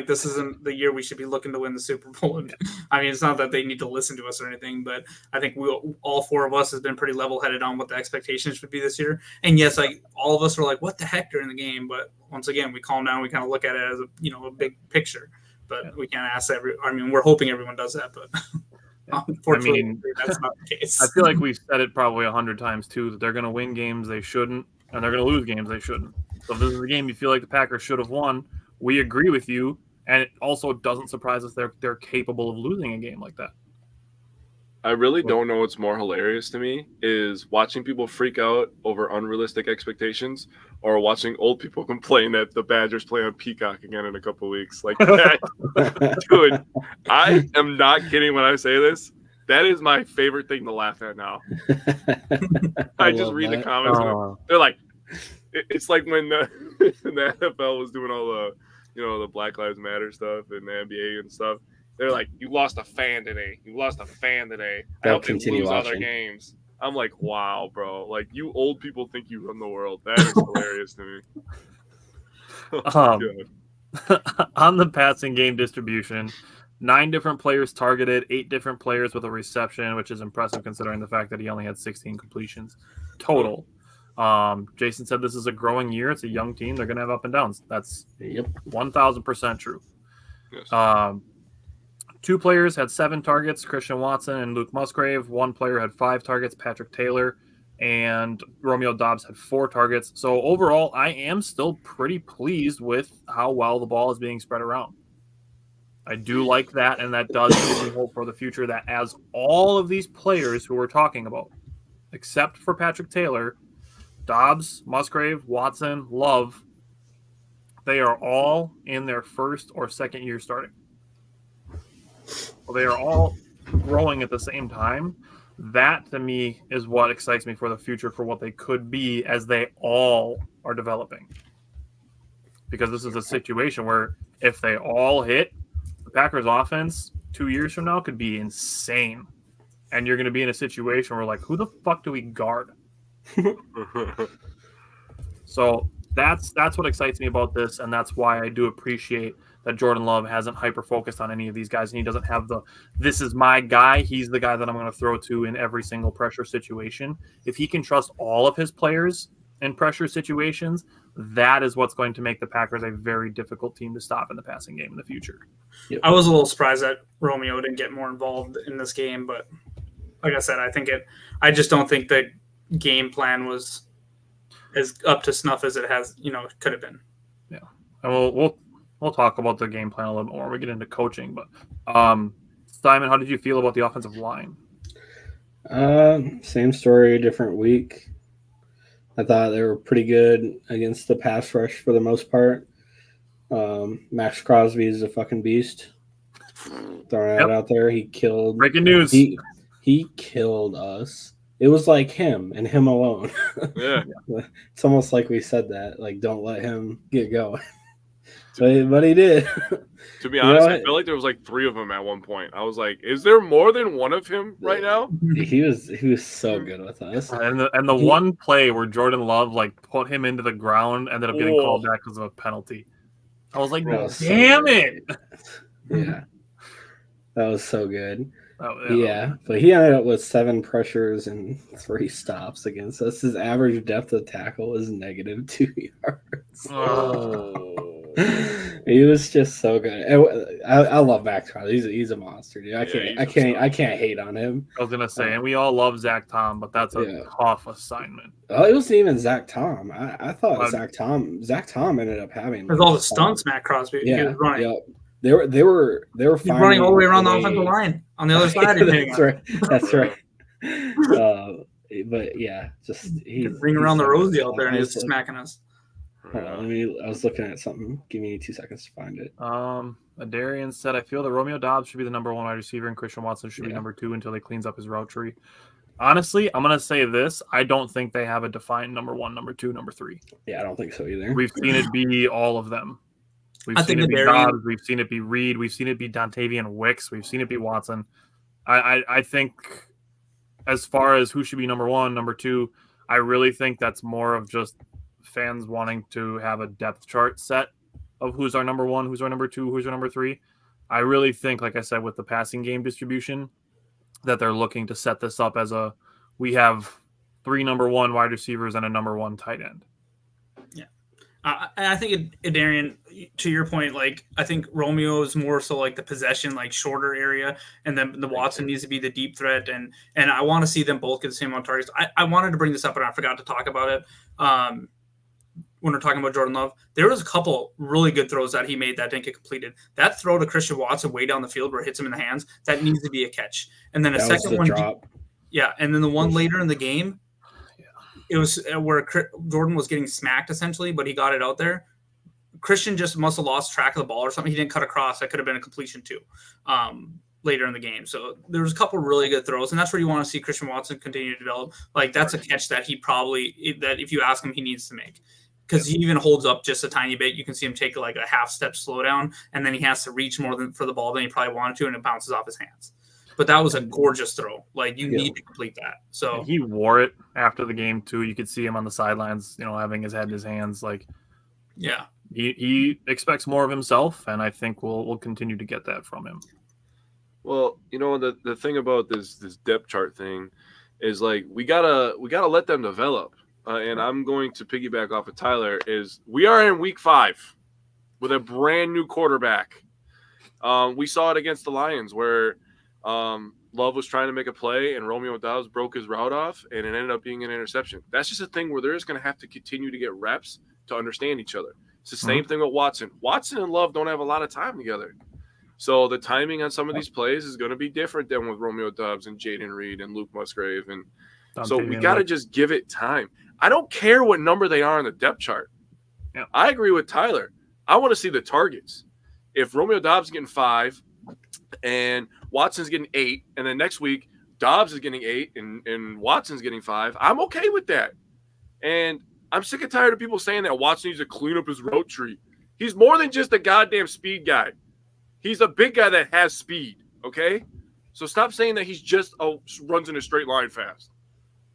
this isn't the year we should be looking to win the Super Bowl. And, I mean, it's not that they need to listen to us or anything, but I think all 4 of us has been pretty level-headed on what the expectations should be this year. And yes, like all of us were like, "What the heck?" during the game, but once again, we calm down. We kind of look at it as a big picture, but we can't ask we're hoping everyone does that, but. Unfortunately, that's not the case. I feel like we've said it probably 100 times too, that they're going to win games they shouldn't, and they're going to lose games they shouldn't. So if this is a game you feel like the Packers should have won, we agree with you, and it also doesn't surprise us they're capable of losing a game like that. I really don't know what's more hilarious to me is watching people freak out over unrealistic expectations or watching old people complain that the Badgers play on Peacock again in a couple weeks. Like that, dude, I am not kidding when I say this. That is my favorite thing to laugh at now. I just read the comments. And they're like, it's like when the NFL was doing all the, the Black Lives Matter stuff and the NBA and stuff. They're like, you lost a fan today. You lost a fan today. I hope they lose other games. I'm like, wow, bro. Like, you old people think you run the world. That is hilarious to me. On the passing game distribution, 9 different players targeted, 8 different players with a reception, which is impressive considering the fact that he only had 16 completions total. Jason said this is a growing year. It's a young team. They're going to have up and downs. That's 1,000% true. Yes. 2 players had 7 targets, Christian Watson and Luke Musgrave. 1 player had 5 targets, Patrick Taylor, and Romeo Doubs had 4 targets. So overall, I am still pretty pleased with how well the ball is being spread around. I do like that, and that does give me hope for the future that as all of these players who we're talking about, except for Patrick Taylor, Doubs, Musgrave, Watson, Love, they are all in their first or second year starting. Well, they are all growing at the same time. That, to me, is what excites me for the future for what they could be as they all are developing. Because this is a situation where if they all hit, the Packers offense 2 years from now could be insane. And you're going to be in a situation where, like, who the fuck do we guard? So that's what excites me about this, and that's why I do appreciate that Jordan Love hasn't hyper-focused on any of these guys, and he doesn't have this is my guy, he's the guy that I'm going to throw to in every single pressure situation. If he can trust all of his players in pressure situations, that is what's going to make the Packers a very difficult team to stop in the passing game in the future. Yep. I was a little surprised that Romeo didn't get more involved in this game, but like I said, I just don't think the game plan was as up to snuff as it has, could have been. Yeah. And we'll talk about the game plan a little more when we get into coaching. But Simon, how did you feel about the offensive line? Same story, different week. I thought they were pretty good against the pass rush for the most part. Max Crosby is a fucking beast. Throwing it out there, he killed. Breaking news. He killed us. It was like him and him alone. Yeah. It's almost like we said that. Like, don't let him get going. But he did. To be honest, I feel like there was like 3 of them at one point. I was like, is there more than one of him right now? He was so good with us. And the one play where Jordan Love like put him into the ground ended up getting called back because of a penalty. I was like, damn it. Yeah. That was so good. Oh, yeah, but he ended up with 7 pressures and 3 stops against us. His average depth of tackle is -2 yards. Oh. He was just so good. And I love Max Crosby. He's a monster, dude. Yeah, I can't hate on him. I was gonna say, and we all love Zach Tom, but that's a Yeah. tough assignment. Oh, it wasn't even Zach Tom. I thought Well, Zach Tom ended up having With all the stunts Matt Crosby he Yeah, was running. yeah. They were He's running all the way around the offensive line on the other side. That's right. That's right. But yeah, just Ring around the he's- rosy out there and I he's was like- smacking us. Hold on, I was looking at something. Give me 2 seconds to find it. Darian said, I feel that Romeo Dobbs should be the number 1 wide receiver and Christian Watson should be Yeah. number 2 until he cleans up his route tree. Honestly, I'm gonna say this. I don't think they have a defined number 1, number 2, number 3. Yeah, I don't think so either. We've seen it be all of them. We've I seen think it be Darian- Dobbs. We've seen it be Reed. We've seen it be Dontavian Wicks. We've seen it be Watson. I think as far as who should be number 1, number 2, I really think that's more of just fans wanting to have a depth chart set of who's our number 1, who's our number 2, who's our number 3. I really think, like I said, with the passing game distribution, that they're looking to set this up as we have 3 number 1 wide receivers and a number 1 tight end. I think Darian, to your point, like I think Romeo is more so like the possession, like shorter area, and then the Watson needs to be the deep threat, and I want to see them both get the same amount of targets. I wanted to bring this up and I forgot to talk about it. When we're talking about Jordan Love, there was a couple really good throws that he made that didn't get completed. That throw to Christian Watson way down the field where it hits him in the hands, that needs to be a catch. And then a That was second the one, drop. yeah, and then the one later in the game, it was where Jordan was getting smacked essentially, but he got it out there. Christian just must have lost track of the ball or something. He didn't cut across. That could have been a completion too later in the game. So there was a couple really good throws, and that's where you want to see Christian Watson continue to develop. Like that's a catch that that if you ask him, he needs to make. Because he even holds up just a tiny bit. You can see him take like a half step slow down, and then he has to reach more for the ball than he probably wanted to, and it bounces off his hands. But that was a gorgeous throw. Like you need to complete that. So he wore it after the game too. You could see him on the sidelines, having his head in his hands. Like, yeah, he expects more of himself, and I think we'll continue to get that from him. Well, the thing about this depth chart thing is like we gotta let them develop. And I'm going to piggyback off of Tyler. Is we are in week 5 with a brand new quarterback. We saw it against the Lions where Love was trying to make a play and Romeo Dobbs broke his route off and it ended up being an interception. That's just a thing where they're just going to have to continue to get reps to understand each other. It's the same thing with Watson. Watson and Love don't have a lot of time together. So the timing on some of these plays is going to be different than with Romeo Dobbs and Jaden Reed and Luke Musgrave. And so we got to just give it time. I don't care what number they are on the depth chart. Yeah. I agree with Tyler. I want to see the targets. If Romeo Dobbs is getting 5 and Watson's getting 8, and then next week Dobbs is getting 8 and Watson's getting 5, I'm okay with that. And I'm sick and tired of people saying that Watson needs to clean up his route tree. He's more than just a goddamn speed guy. He's a big guy that has speed, okay? So stop saying that he's just runs in a straight line fast.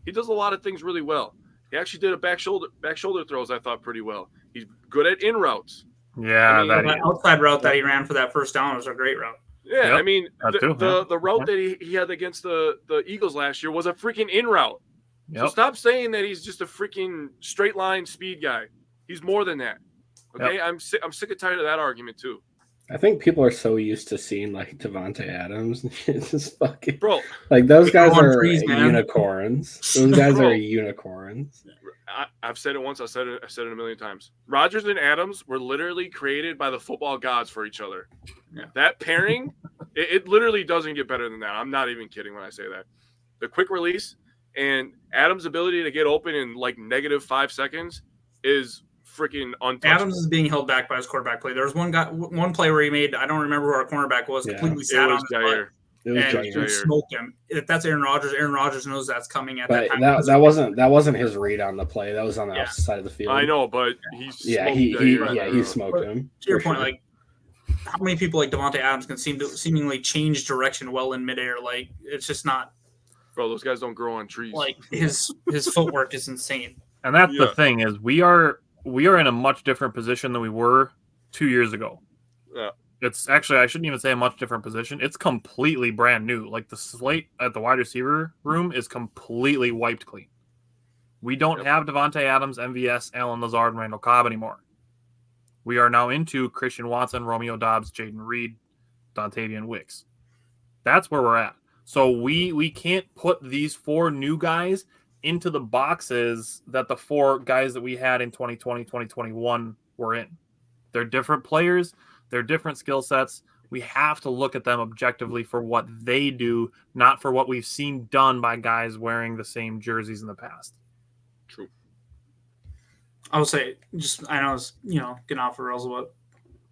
He does a lot of things really well. He actually did a back shoulder throws, I thought, pretty well. He's good at in routes. Yeah, that outside route that he ran for that first down was a great route. Yeah, Yep. I mean, the route Yeah. that he had against the Eagles last year was a freaking in route. Yep. So stop saying that he's just a freaking straight line speed guy. He's more than that. Okay, Yep. I'm sick and tired of that argument too. I think people are so used to seeing like Devontae Adams. It's just fucking Bro, like those guys Growing are trees, man. unicorns. Those guys Bro. are unicorns. I've said it once. I've said it a million times. Rodgers and Adams were literally created by the football gods for each other. Yeah. That pairing, it literally doesn't get better than that. I'm not even kidding when I say that. The quick release and Adams' ability to get open in like -5 seconds is freaking untouchable. Adams is being held back by his quarterback play. There was one play where he made, I don't remember who our cornerback was, Yeah. completely It sat on was his butt Jair. It was and Jair. Jair. smoked him. If that's Aaron Rodgers knows that's coming at But that time. that wasn't his read on the play. That was on the Yeah. opposite side of the field. I know, but he Yeah, smoked he Jair. smoked him. To your for point, sure. like how many people like Devontae Adams can seemingly change direction well in midair? Like it's just not Bro, those guys don't grow on trees. like his footwork is insane. And that's the Yeah. thing is we are in a much different position than we were 2 years ago. Yeah. It's actually, I shouldn't even say a much different position. It's completely brand new. Like the slate at the wide receiver room is completely wiped clean. We don't Yep. have Devontae Adams, MVS, Allen Lazard, and Randall Cobb anymore. We are now into Christian Watson, Romeo Dobbs, Jaden Reed, Dontavian Wicks. That's where we're at. So we can't put these 4 new guys into the boxes that the 4 guys that we had in 2020, 2021 were in. They're different players. They're different skill sets. We have to look at them objectively for what they do, not for what we've seen done by guys wearing the same jerseys in the past. True. I would say, I know it's, getting off the rails, but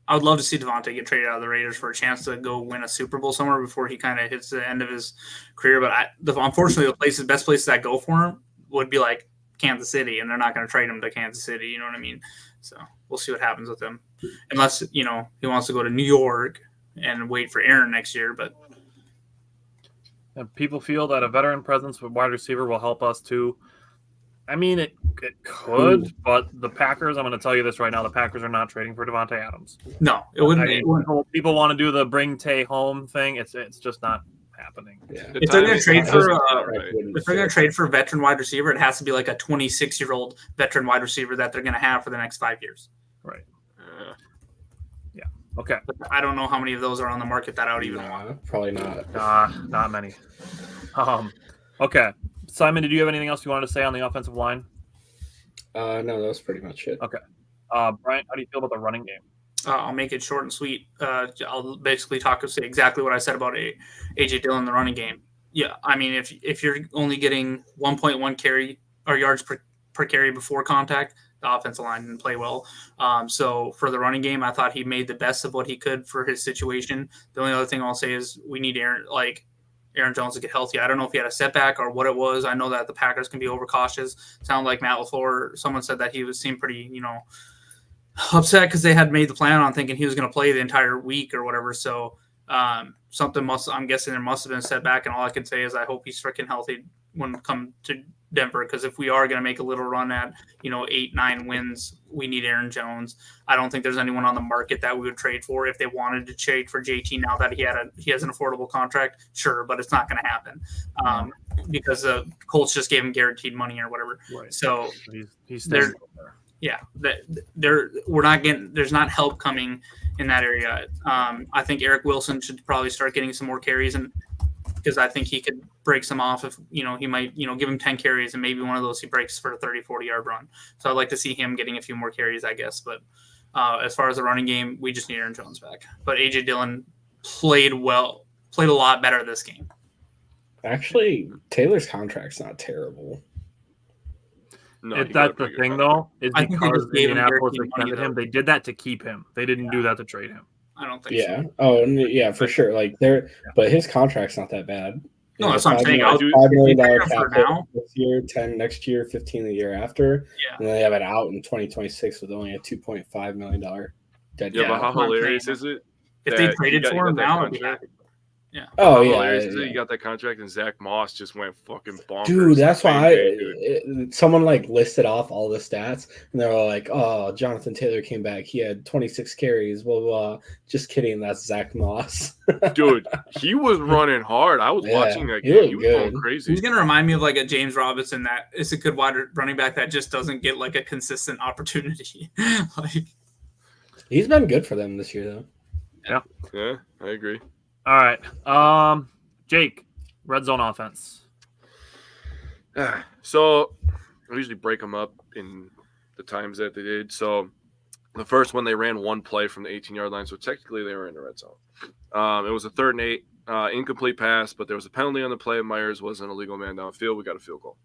I would love to see Devontae get traded out of the Raiders for a chance to go win a Super Bowl somewhere before he kind of hits the end of his career. But unfortunately, the best places that go for him would be like Kansas City, and they're not going to trade him to Kansas City. You know what I mean? So we'll see what happens with him, unless he wants to go to New York and wait for Aaron next year. But and people feel that a veteran presence with wide receiver will help us too. I mean, it could, but the Packers, I'm going to tell you this right now, the Packers are not trading for Devontae Adams. No, it wouldn't. People want to do the bring Tay home thing. It's just not happening. Yeah. If they're going to trade for a veteran wide receiver, it has to be like a 26-year-old veteran wide receiver that they're going to have for the next 5 years. Right. Yeah. Okay. But I don't know how many of those are on the market that I would even want. Probably not. Not many. Okay. Simon, did you have anything else you wanted to say on the offensive line? No, that was pretty much it. Okay. Brian, how do you feel about the running game? I'll make it short and sweet. I'll basically say exactly what I said about A.J. Dillon in the running game. Yeah, I mean, if you're only getting 1.1 carry or yards per carry before contact, the offensive line didn't play well. So for the running game, I thought he made the best of what he could for his situation. The only other thing I'll say is we need Aaron Jones to get healthy. I don't know if he had a setback or what it was. I know that the Packers can be overcautious. Sound like Matt LaFleur, someone said that he seemed pretty, upset because they had made the plan on thinking he was going to play the entire week or whatever. So I'm guessing there must have been a setback. And all I can say is I hope he's freaking healthy when it comes to Denver, because if we are going to make a little run at 8-9 wins, we need Aaron Jones. I don't think there's anyone on the market that we would trade for. If they wanted to trade for JT now that he has an affordable contract, sure, but it's not going to happen because the Colts just gave him guaranteed money or whatever. Right. So he's there. Yeah, there's not help coming in that area. I think Eric Wilson should probably start getting some more carries, and because I think he could break some off if he might give him 10 carries and maybe one of those he breaks for a 30-40 yard run. So I'd like to see him getting a few more carries, I guess. But as far as the running game, we just need Aaron Jones back. But A.J. Dillon played a lot better this game. Actually, Taylor's contract's not terrible. No, that's the thing, though, is because Indianapolis extended him. Though. They did that to keep him. They didn't do that to trade him. I don't think so. Yeah. Oh, yeah, for sure. But his contract's not that bad. No, that's what I'm saying. $5 million cap hit this year, 10 next year, 15 the year after. Yeah. And then they have it out in 2026 with only a $2.5 million dead cap. Yeah, but how hilarious is it? If they traded for him now, I'd be happy. Yeah. Oh, yeah. yeah. You got that contract, and Zach Moss just went fucking bonkers. Dude, that's why someone listed off all the stats, and they were like, "Oh, Jonathan Taylor came back. He had 26 carries." Blah blah. Blah. Just kidding. That's Zach Moss. Dude, he was running hard. I was watching that game. He was going crazy. He's gonna remind me of a James Robinson that is a good wide running back that just doesn't get a consistent opportunity. He's been good for them this year, though. Yeah, I agree. All right. Jake, red zone offense. So I usually break them up in the times that they did. So the first one, they ran one play from the 18-yard line. So technically they were in the red zone. It was a 3rd and 8, incomplete pass, but there was a penalty on the play. Myers was an illegal man downfield. We got a field goal.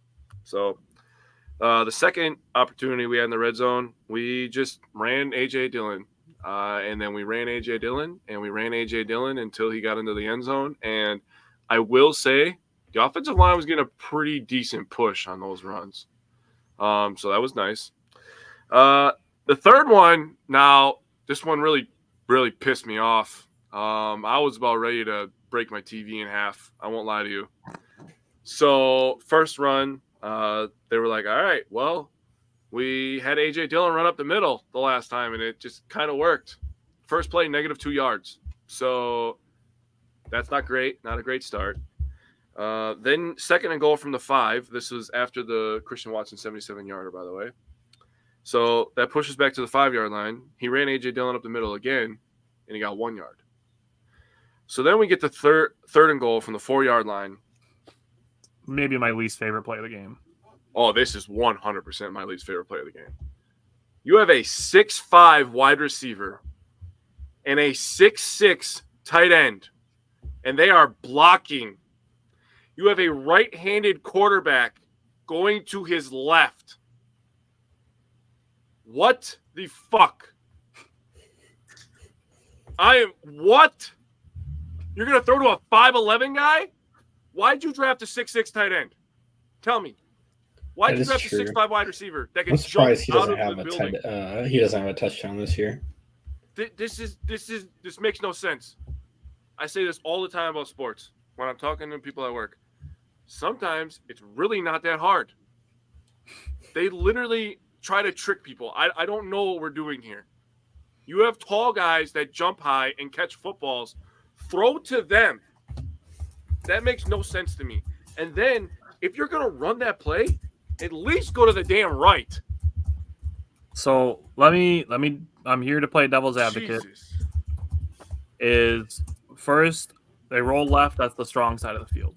So the second opportunity we had in the red zone, we just ran A.J. Dillon. And then we ran A.J. Dillon, and we ran A.J. Dillon until he got into the end zone. And I will say the offensive line was getting a pretty decent push on those runs. So that was nice. The third one, now, this one really, really pissed me off. I was about ready to break my TV in half. I won't lie to you. So first run, they were like, all right, well, we had A.J. Dillon run up the middle the last time, and it just kind of worked. First play, -2 yards. So that's not great. Not a great start. Then 2nd and goal from the 5. This was after the Christian Watson 77-yarder, by the way. So that pushes back to the 5-yard line. He ran A.J. Dillon up the middle again, and he got 1 yard. So then we get the third and goal from the 4-yard line. Maybe my least favorite play of the game. Oh, this is 100% my least favorite play of the game. You have a 6'5" wide receiver and a 6'6" tight end, and they are blocking. You have a right-handed quarterback going to his left. What the fuck? What? You're going to throw to a 5'11" guy? Why'd you draft a 6'6" tight end? Tell me. Why'd you draft a 6'5" wide receiver that can I'm jump surprised he out doesn't of have the a building? he doesn't have a touchdown this year. This makes no sense. I say this all the time about sports when I'm talking to people at work. Sometimes it's really not that hard. They literally try to trick people. I don't know what we're doing here. You have tall guys that jump high and catch footballs. Throw to them. That makes no sense to me. And then if you're going to run that play, at least go to the damn right. So let me I'm here to play devil's advocate. Jesus. Is first they roll left, that's the strong side of the field.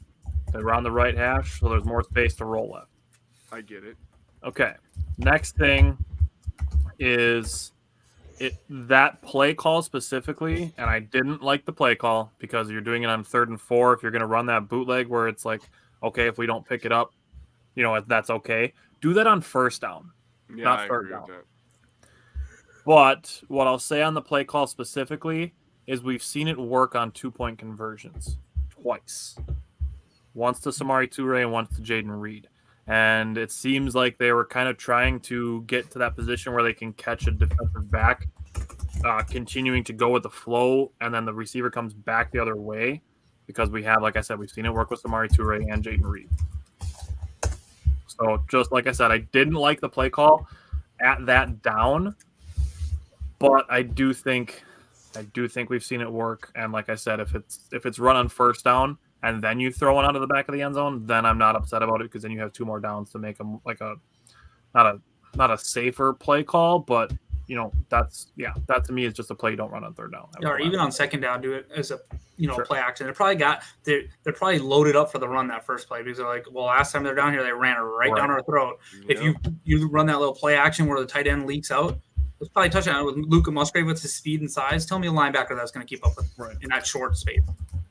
They run the right hash, so there's more space to roll left. I get it. Okay. Next thing is that play call specifically, and I didn't like the play call because you're doing it on 3rd and 4. If you're going to run that bootleg where it's like, okay, if we don't pick it up, that's okay. Do that on 1st down, Yeah, not I 3rd agree down. with that. But what I'll say on the play call specifically is we've seen it work on 2-point conversions twice. Once to Samori Toure and once to Jaden Reed. And it seems like they were kind of trying to get to that position where they can catch a defensive back, continuing to go with the flow, and then the receiver comes back the other way because we have, like I said, we've seen it work with Samori Toure and Jaden Reed. So just like I said, I didn't like the play call at that down, but I do think we've seen it work. And like I said, if it's run on 1st down, and then you throw one out of the back of the end zone, then I'm not upset about it because then you have 2 more downs to make them like not a safer play call, but that to me is just a play you don't run on 3rd down. Or even on 2nd down, do it as a Sure. play action. They're probably loaded up for the run that first play because they're like, well, last time they're down here, they ran it right down our throat. If you run that little play action where the tight end leaks out, it's probably a touchdown with Luka Musgrave with his speed and size. Tell me a linebacker that's going to keep up with in that short space.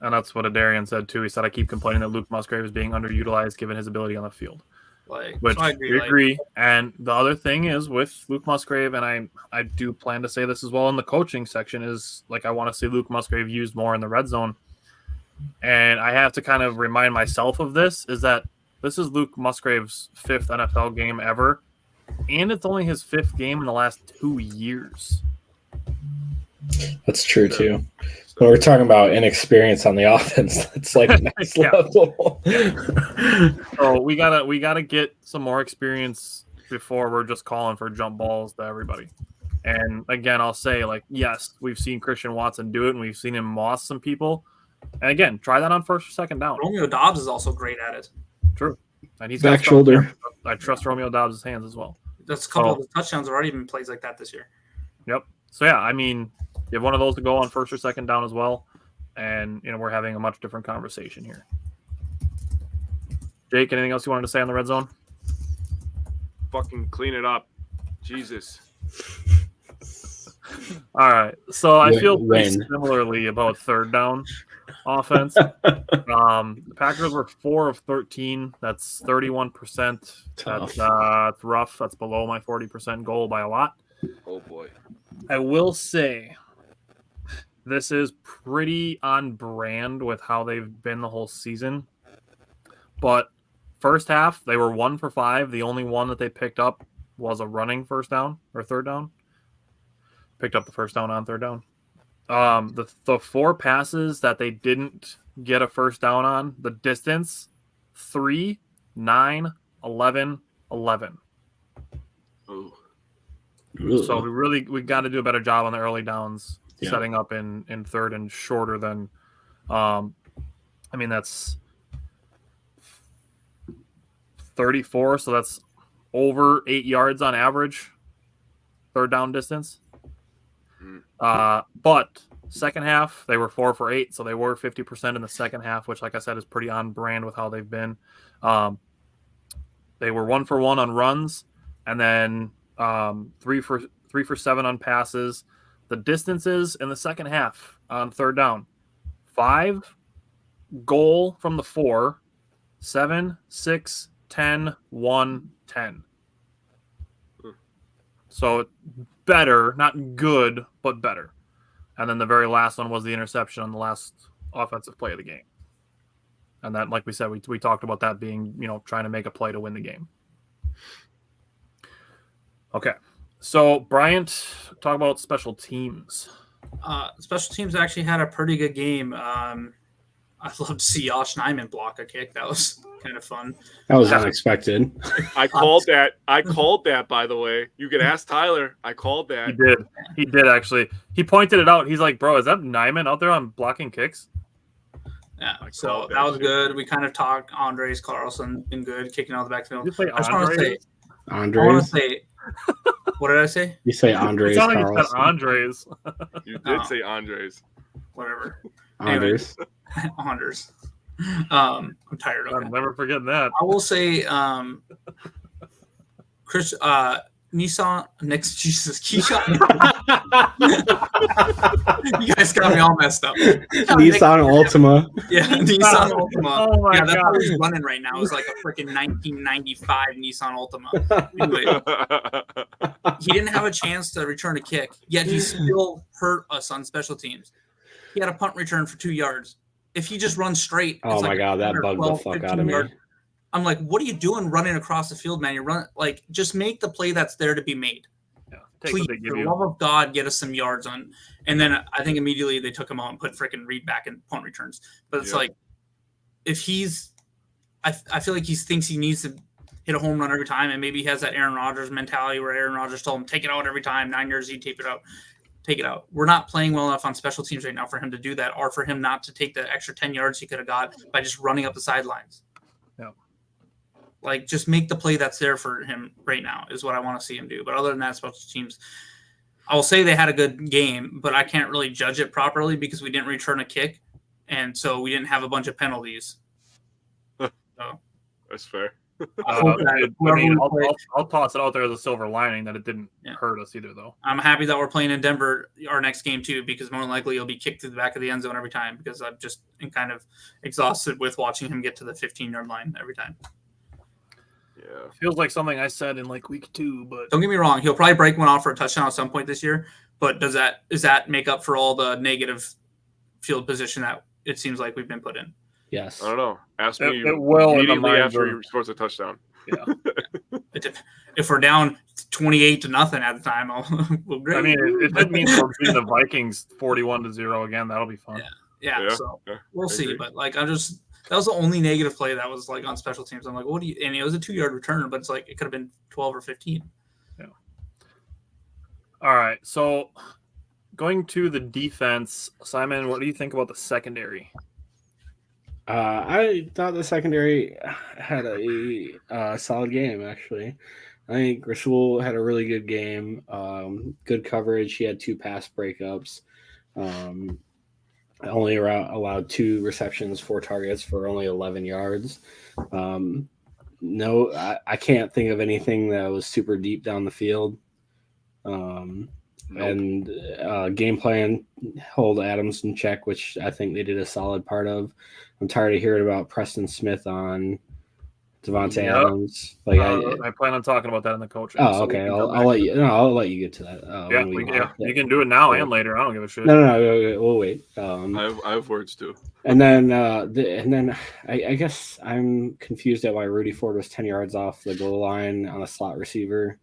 And that's what Adarian said too. He said, I keep complaining that Luke Musgrave is being underutilized given his ability on the field. Which so I agree. And the other thing is with Luke Musgrave, and I do plan to say this as well in the coaching section, is like I want to see Luke Musgrave used more in the red zone. And I have to kind of remind myself of this, is that this is Luke Musgrave's 5th NFL game ever, and it's only his 5th game in the last 2 years. That's true too. When we're talking about inexperience on the offense, that's like next level. So we gotta get some more experience before we're just calling for jump balls to everybody. And again, I'll say, like, yes, we've seen Christian Watson do it, and we've seen him moss some people. And again, try that on 1st or 2nd down. Romeo Dobbs is also great at it. True. And he's back shoulder. I trust Romeo Dobbs' hands as well. That's a couple of the touchdowns have already been plays like that this year. Yep. So yeah, I mean, you have one of those to go on 1st or 2nd down as well, and we're having a much different conversation here. Jake, anything else you wanted to say on the red zone? Fucking clean it up. Jesus. All right. So I feel pretty similarly about 3rd down offense. The Packers were 4 of 13. That's 31%. That's rough. That's below my 40% goal by a lot. Oh boy. I will say this is pretty on brand with how they've been the whole season. But first half, they were 1 for 5. The only one that they picked up was a running 1st down or 3rd down. Picked up the 1st down on 3rd down. The 4 passes that they didn't get a 1st down on, the distance, 3, 9, 11, 11. Ooh. So we got to do a better job on the early downs, setting up in 3rd and shorter than, that's 34, so that's over 8 yards on average third down distance. Mm. But second half, they were 4 for 8, so they were 50% in the second half, which, like I said, is pretty on brand with how they've been. They were 1 for 1 on runs, and then 3 for 7 on passes. The distances in the second half on third down: 5, goal from the 4, 7, 6, 10, 1, 10. So better, not good, but better. And then the very last one was the interception on the last offensive play of the game. And that, like we said, we talked about that being, trying to make a play to win the game. Okay. So, Bryant, talk about special teams. Special teams actually had a pretty good game. I'd love to see Josh Nijman block a kick. That was kind of fun. That was unexpected. I called that, by the way. You can ask Tyler. I called that. He did actually. He pointed it out. He's like, bro, is that Nijman out there on blocking kicks? Yeah, so that was good. We kind of talked Andres Carlson, been good, kicking out of the backfield. Did you say I just want to say, Andres? what did I say? You say Andres It sounded like you Carlson. said Andres. You did say Andres. Whatever. Andres. Anders. I'm tired of I'm it. never forgetting that. I will say, Chris, Nissan next Jesus Keyshawn. You guys got me all messed up. Nissan Altima. Yeah, Nissan Altima. Oh my Yeah, that's God. what he's running right now. It's like a freaking 1995 Nissan Altima. Anyway, he didn't have a chance to return a kick, yet he still hurt us on special teams. He had a punt return for 2 yards. If he just runs straight, Oh it's my like God, that 10 or bugged the 12, fuck 15 out of me. yards. I'm like, what are you doing running across the field, man? You're running like just make the play that's there to be made. Yeah, take Please, what they for give the you. love of God, get us some yards on. And then I think immediately they took him out and put freaking Reed back in punt returns. But it's Yeah. like, if he's, I feel like he thinks he needs to hit a home run every time, and maybe he has that Aaron Rodgers mentality where Aaron Rodgers told him take it out every time, 9 yards, he'd tape it out. Take it out. We're not playing well enough on special teams right now for him to do that, or for him not to take the extra 10 yards he could have got by just running up the sidelines. Yeah. Like, just make the play that's there for him right now is what I want to see him do. But other than that, special teams, I will say they had a good game, but I can't really judge it properly because we didn't return a kick, and so we didn't have a bunch of penalties. So That's fair. I hope that whoever we play- I'll toss it out there as a silver lining that it didn't Yeah. hurt us either, though. I'm happy that we're playing in Denver our next game too, because more than likely he'll be kicked to the back of the end zone every time because I'm just kind of exhausted with watching him get to the 15-yard line every time. Yeah. Feels like something I said in like week 2, but Don't get me wrong, he'll probably break one off for a touchdown at some point this year, but does that make up for all the negative field position that it seems like we've been put in? Yes. I don't know. Ask me It will in the immediately minds after of- he scores a touchdown. If we're down 28-0 at the time, we'll great. I mean, it did mean we're beating the Vikings 41-0 again. That'll be fun. Yeah, so yeah, we'll I see. agree. But like, that was the only negative play that was like on special teams. I'm like, what do you? And it was a 2-yard return, but it's like it could have been 12 or 15. All right, so going to the defense, Simon, what do you think about the secondary? I thought the secondary had a solid game, actually. I think Rasul had a really good game. Good coverage. He had 2 pass breakups. Only allowed 2 receptions, 4 targets for only 11 yards. No, I can't think of anything that was super deep down the field. And game plan, hold Adams in check, which I think they did a solid part of. I'm tired of hearing about Preston Smith on Devontae Yep. Like I plan on talking about that in the coaching. oh, so we okay. can come I'll back. let you. No, I'll let you get to that. Yeah, when you can do it now Yeah. and later. I don't give a shit. No, we'll wait. I have words too. And then I guess I'm confused at why Rudy Ford was 10 yards off the goal line on a slot receiver.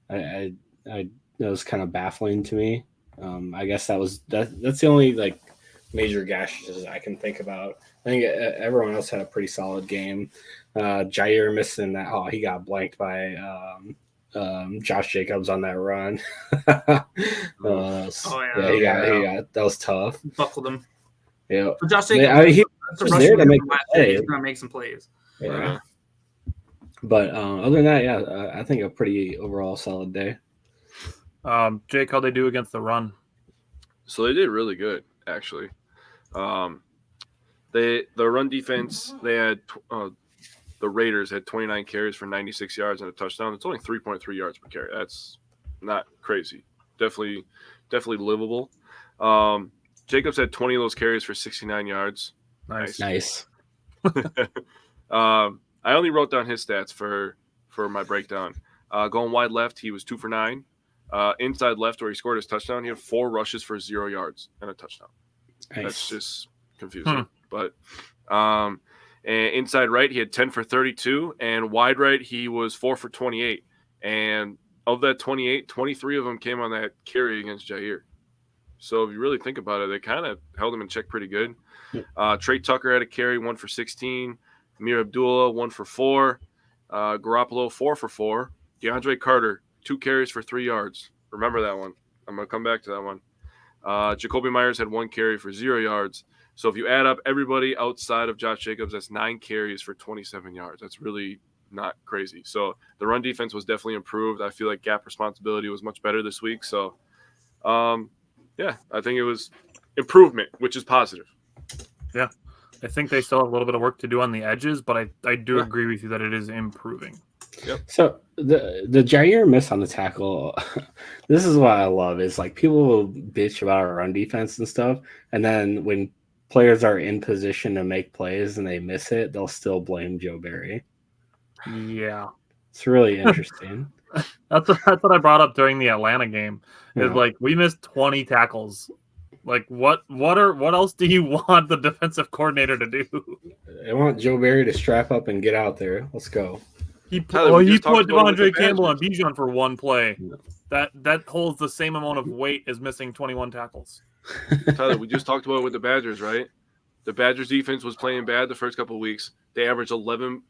I that was kind of baffling to me. I guess that's the only like major gashes I can think about. I think everyone else had a pretty solid game. Jair missing that. Oh, he got blanked by Josh Jacobs on that run. He got that was tough. Buckled him. Yeah, But Josh I mean, Jacobs, he that's a was rushing there to game make from last the year. play. He's gonna make some plays. yeah. But other than that, I think a pretty overall solid day. Jake, how'd they do against the run? So they did really good, actually. The run defense, they had the Raiders had 29 carries for 96 yards and a touchdown. It's only 3.3 yards per carry. That's not crazy. Definitely livable. Jacobs had 20 of those carries for 69 yards. Nice. I only wrote down his stats for my breakdown. Going wide left, he was 2 for 9. Inside left, where he scored his touchdown, he had 4 rushes for 0 yards and a touchdown. Nice. That's just confusing. But and inside right, he had 10 for 32, and wide right, he was 4 for 28. And of that 28, 23 of them came on that carry against Jair. So if you really think about it, they kind of held him in check pretty good. Trey Tucker had a carry, 1 for 16. Amir Abdullah, 1 for 4. Garoppolo, 4 for 4. DeAndre Carter, 2 carries for 3 yards. Remember that one. I'm going to come back to that one. Jacoby Myers had 1 carry for 0 yards. So if you add up everybody outside of Josh Jacobs, that's 9 carries for 27 yards. That's really not crazy. So the run defense was definitely improved. I feel like gap responsibility was much better this week. So, yeah, I think it was improvement, which is positive. Yeah. I think they still have a little bit of work to do on the edges, but I do agree with you that it is improving. Yep. So the Jair miss on the tackle, this is what I love, is like people will bitch about our run defense and stuff, and then when players are in position to make plays and they miss it, they'll still blame Joe Barry. Yeah. It's really interesting. That's what I brought up during the Atlanta game. Is Yeah. like we missed 20 tackles. Like what else do you want the defensive coordinator to do? I want Joe Barry to strap up and get out there. Let's go. He Tyler, we put just talked about it with the Devondre Campbell on Badgers. Bijan for 1 play. Yeah. That holds the same amount of weight as missing 21 tackles. Tyler, we just talked about it with the Badgers, right? The Badgers defense was playing bad the first couple of weeks. They averaged 11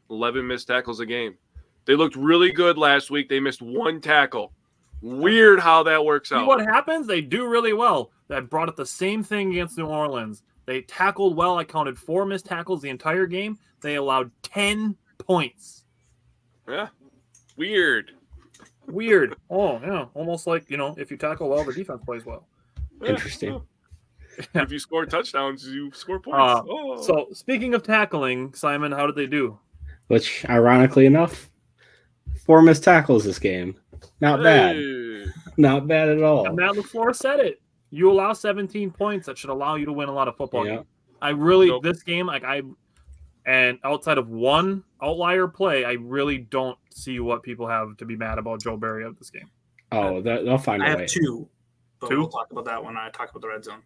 missed tackles a game. They looked really good last week. They missed 1 tackle. Weird how that works See out. what happens? They do really well. That brought up the same thing against New Orleans. They tackled well. I counted 4 missed tackles the entire game. They allowed 10 points. Yeah. Weird. Weird. Oh, yeah. Almost like, if you tackle well, the defense plays well. Yeah. Interesting. If you score touchdowns, you score points. So, speaking of tackling, Simon, how did they do? Which, ironically enough, 4 missed tackles this game. Not bad. Hey. Not bad at all. And Matt LaFleur said it. You allow 17 points. That should allow you to win a lot of football Yeah. games. I really, Nope. this game, and outside of one outlier play, I really don't see what people have to be mad about Joe Barry of this game. Oh, they'll find I a have way. 2, but 2? we'll talk about that when I talk about the red zone.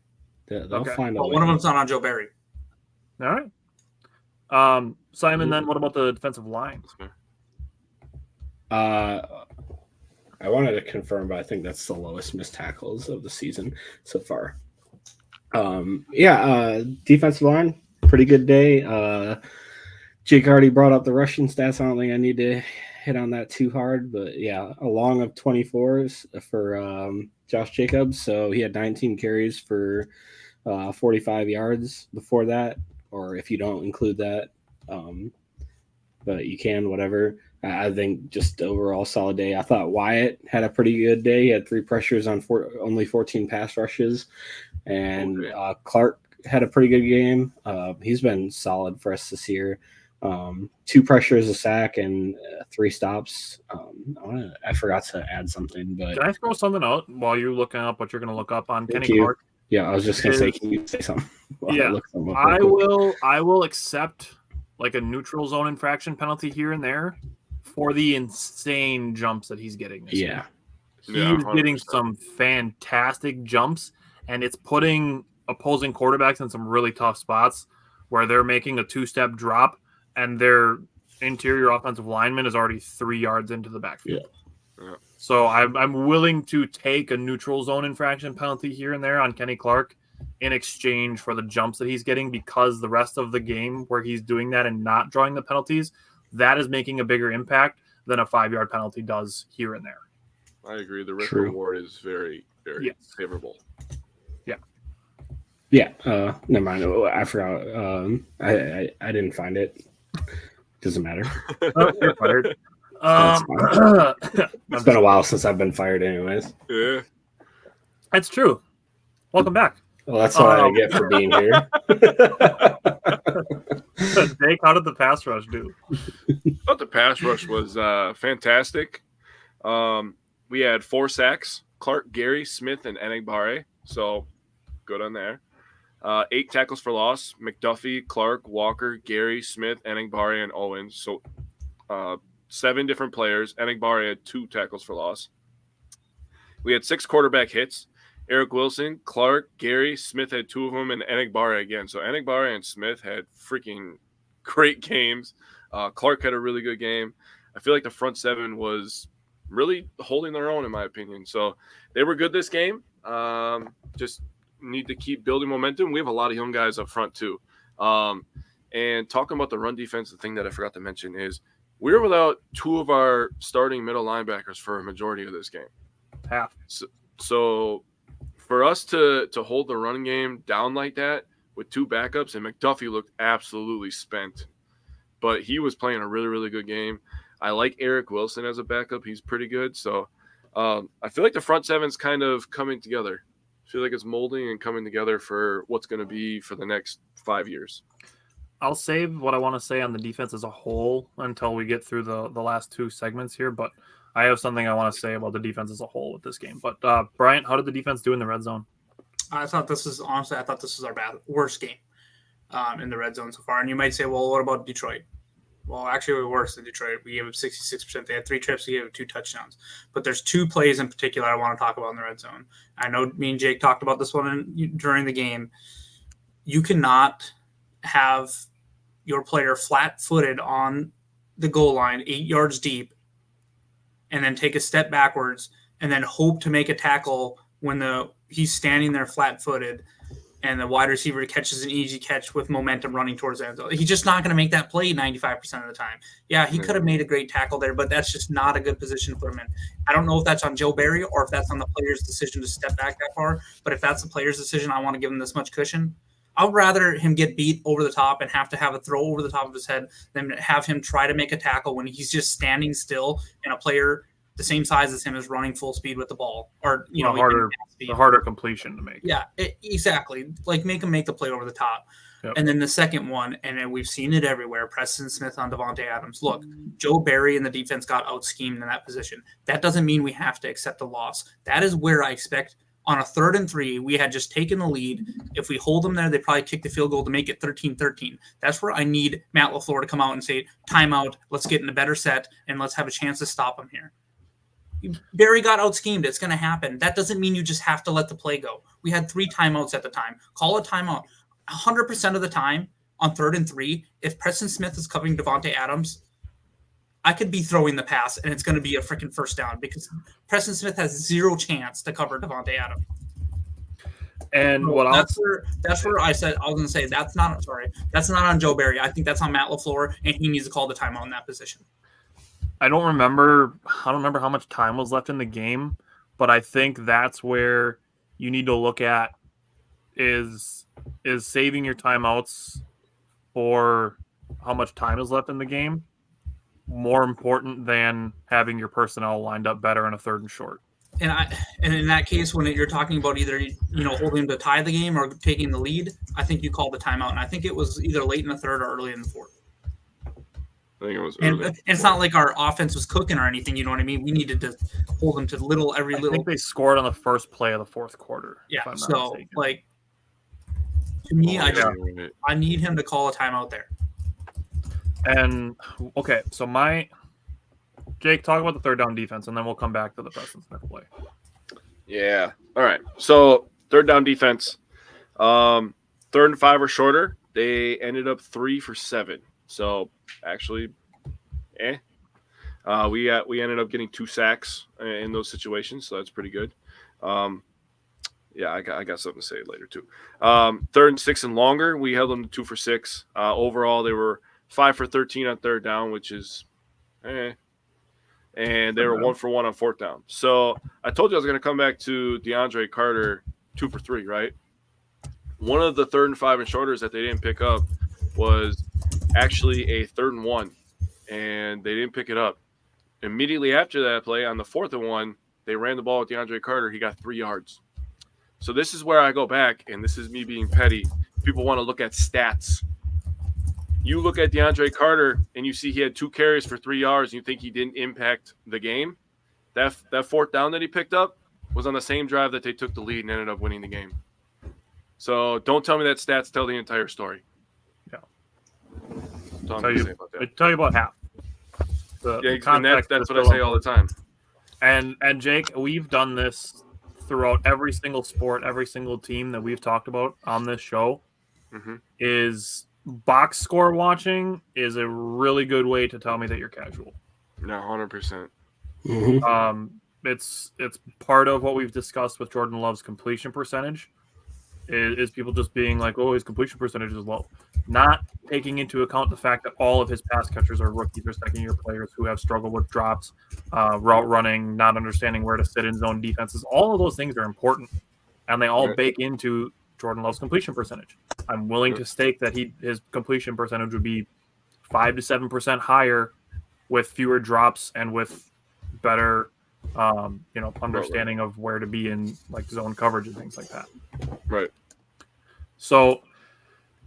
They'll Okay. find a But way. one of them's not on Joe Barry. All right. Simon, then what about the defensive line? I wanted to confirm, but I think that's the lowest missed tackles of the season so far. Defensive line, pretty good day. Jake already brought up the rushing stats. I don't think I need to hit on that too hard, but yeah, a long of 24s for Josh Jacobs. So he had 19 carries for 45 yards before that, or if you don't include that, but you can, whatever. I think just overall solid day. I thought Wyatt had a pretty good day. He had 3 pressures on only 14 pass rushes. And Clark had a pretty good game. He's been solid for us this year. 2 pressures, a sack, and 3 stops. I forgot to add something, but Can I throw something out while you're looking up what you're going to look up on Thank Kenny you. Clark? yeah, I was just gonna say, can you say something? While Yeah, look something up real I quick? will accept like a neutral zone infraction penalty here and there for the insane jumps that he's getting this Yeah, week. Yeah, He's getting 100%. some fantastic jumps, and it's putting opposing quarterbacks in some really tough spots where they're making a 2-step drop and their interior offensive lineman is already 3 yards into the backfield. Yeah. So I'm willing to take a neutral zone infraction penalty here and there on Kenny Clark in exchange for the jumps that he's getting, because the rest of the game where he's doing that and not drawing the penalties, that is making a bigger impact than a 5-yard penalty does here and there. I agree. The risk True. reward is very, very Yes. favorable. yeah. Never mind. I forgot. I didn't find it. Doesn't matter. Oh, you're fired. It's been a while since I've been fired, anyways. Yeah. That's true. Welcome back. Well, that's what I get for being here. Jake, how did the pass rush do? I thought the pass rush was fantastic. We had 4 sacks: Clark, Gary, Smith, and Enagbare. So good on there. 8 tackles for loss: McDuffie, Clark, Walker, Gary, Smith, Enagbare, and Owens. So 7 different players. Enagbare had 2 tackles for loss. We had 6 quarterback hits: Eric Wilson, Clark, Gary, Smith had 2 of them, and Enagbare again. So Enagbare and Smith had freaking great games. Clark had a really good game. I feel like the front 7 was really holding their own, in my opinion. So they were good this game. Just need to keep building momentum. We have a lot of young guys up front too. And talking about the run defense, the thing that I forgot to mention is we were without 2 of our starting middle linebackers for a majority of this game. Half. So for us to hold the running game down like that with 2 backups, and McDuffie looked absolutely spent, but he was playing a really, really good game. I like Eric Wilson as a backup. He's pretty good. So I feel like the front 7's kind of coming together. I feel like it's molding and coming together for what's going to be for the next 5 years. I'll save what I want to say on the defense as a whole until we get through the last 2 segments here, but I have something I want to say about the defense as a whole with this game. But Bryant, how did the defense do in the red zone? I thought this is our worst game in the red zone so far. And you might say, well, what about Detroit? Well, actually, we were worse than Detroit. We gave up 66%. They had 3 trips. We gave up 2 touchdowns. But there's 2 plays in particular I want to talk about in the red zone. I know me and Jake talked about this one during the game. You cannot have your player flat-footed on the goal line, 8 yards deep, and then take a step backwards and then hope to make a tackle when he's standing there flat-footed and the wide receiver catches an easy catch with momentum running towards the end zone. He's just not going to make that play 95% of the time. Yeah, he could have made a great tackle there, but that's just not a good position to put him in. I don't know if that's on Joe Barry or if that's on the player's decision to step back that far, but if that's the player's decision, I want to give him this much cushion. I'd rather him get beat over the top and have to have a throw over the top of his head than have him try to make a tackle when he's just standing still and a player the same size as him is running full speed with the ball, or the harder completion to make. Yeah, exactly. Like make him make the play over the top. Yep. And then the second one, and then we've seen it everywhere, Preston Smith on Davante Adams. Look, Joe Barry and the defense got out-schemed in that position. That doesn't mean we have to accept a loss. That is where I expect on a 3rd and 3, we had just taken the lead. If we hold them there, they probably kick the field goal to make it 13-13. That's where I need Matt LaFleur to come out and say, timeout, let's get in a better set, and let's have a chance to stop them here. Barry got out-schemed. It's going to happen. That doesn't mean you just have to let the play go. We had 3 timeouts at the time. Call a timeout. 100% of the time on 3rd and 3, if Preston Smith is covering Davante Adams, I could be throwing the pass, and it's going to be a freaking first down because Preston Smith has 0 chance to cover Davante Adams. And that's where I said I was going to say that's not on Joe Barry. I think that's on Matt LaFleur, and he needs to call the timeout in that position. I don't remember how much time was left in the game, but I think that's where you need to look at is saving your timeouts for how much time is left in the game more important than having your personnel lined up better in a 3rd and short. And in that case, when you're talking about either holding to tie the game or taking the lead, I think you call the timeout, and I think it was either late in the 3rd or early in the 4th. I think it was early. And it's not like our offense was cooking or anything. You know what I mean? We needed to hold them to every little. I think they scored on the first play of the 4th quarter. Yeah. So to me, I need him to call a timeout there. And okay, so Jake, talk about the 3rd down defense, and then we'll come back to the Preston Smith play. Yeah. All right. So 3rd down defense, 3rd and 5 or shorter. They ended up 3 for 7. So actually, we ended up getting 2 sacks in those situations, so that's pretty good. Yeah, I got something to say later too. 3rd and 6 and longer, we held them to 2 for 6. Overall, they were 5 for 13 on 3rd down, which is and they were 1 for 1 on 4th down. So I told you I was going to come back to DeAndre Carter, 2 for 3, right? One of the 3rd and 5 and shorters that they didn't pick up was actually a 3rd and 1, and they didn't pick it up. Immediately after that play, on the 4th and 1, they ran the ball with DeAndre Carter. He got 3 yards. So this is where I go back, and this is me being petty. People want to look at stats. You look at DeAndre Carter, and you see he had 2 carries for 3 yards, and you think he didn't impact the game. That 4th down that he picked up was on the same drive that they took the lead and ended up winning the game. So don't tell me that stats tell the entire story. Yeah. I tell you about half. And that's what I say all the time. And Jake, we've done this throughout every single sport, every single team that we've talked about on this show. Mm-hmm. Is box score watching is a really good way to tell me that you're casual. No, 100%. Mm-hmm. It's part of what we've discussed with Jordan Love's completion percentage. Is people just being like, oh, his completion percentage is low, not taking into account the fact that all of his pass catchers are rookies or second-year players who have struggled with drops, route running, not understanding where to sit in zone defenses. All of those things are important, and they all bake into Jordan Love's completion percentage. I'm willing to stake that his completion percentage would be 5 to 7% higher with fewer drops and with better, understanding of where to be in like zone coverage and things like that. Right. So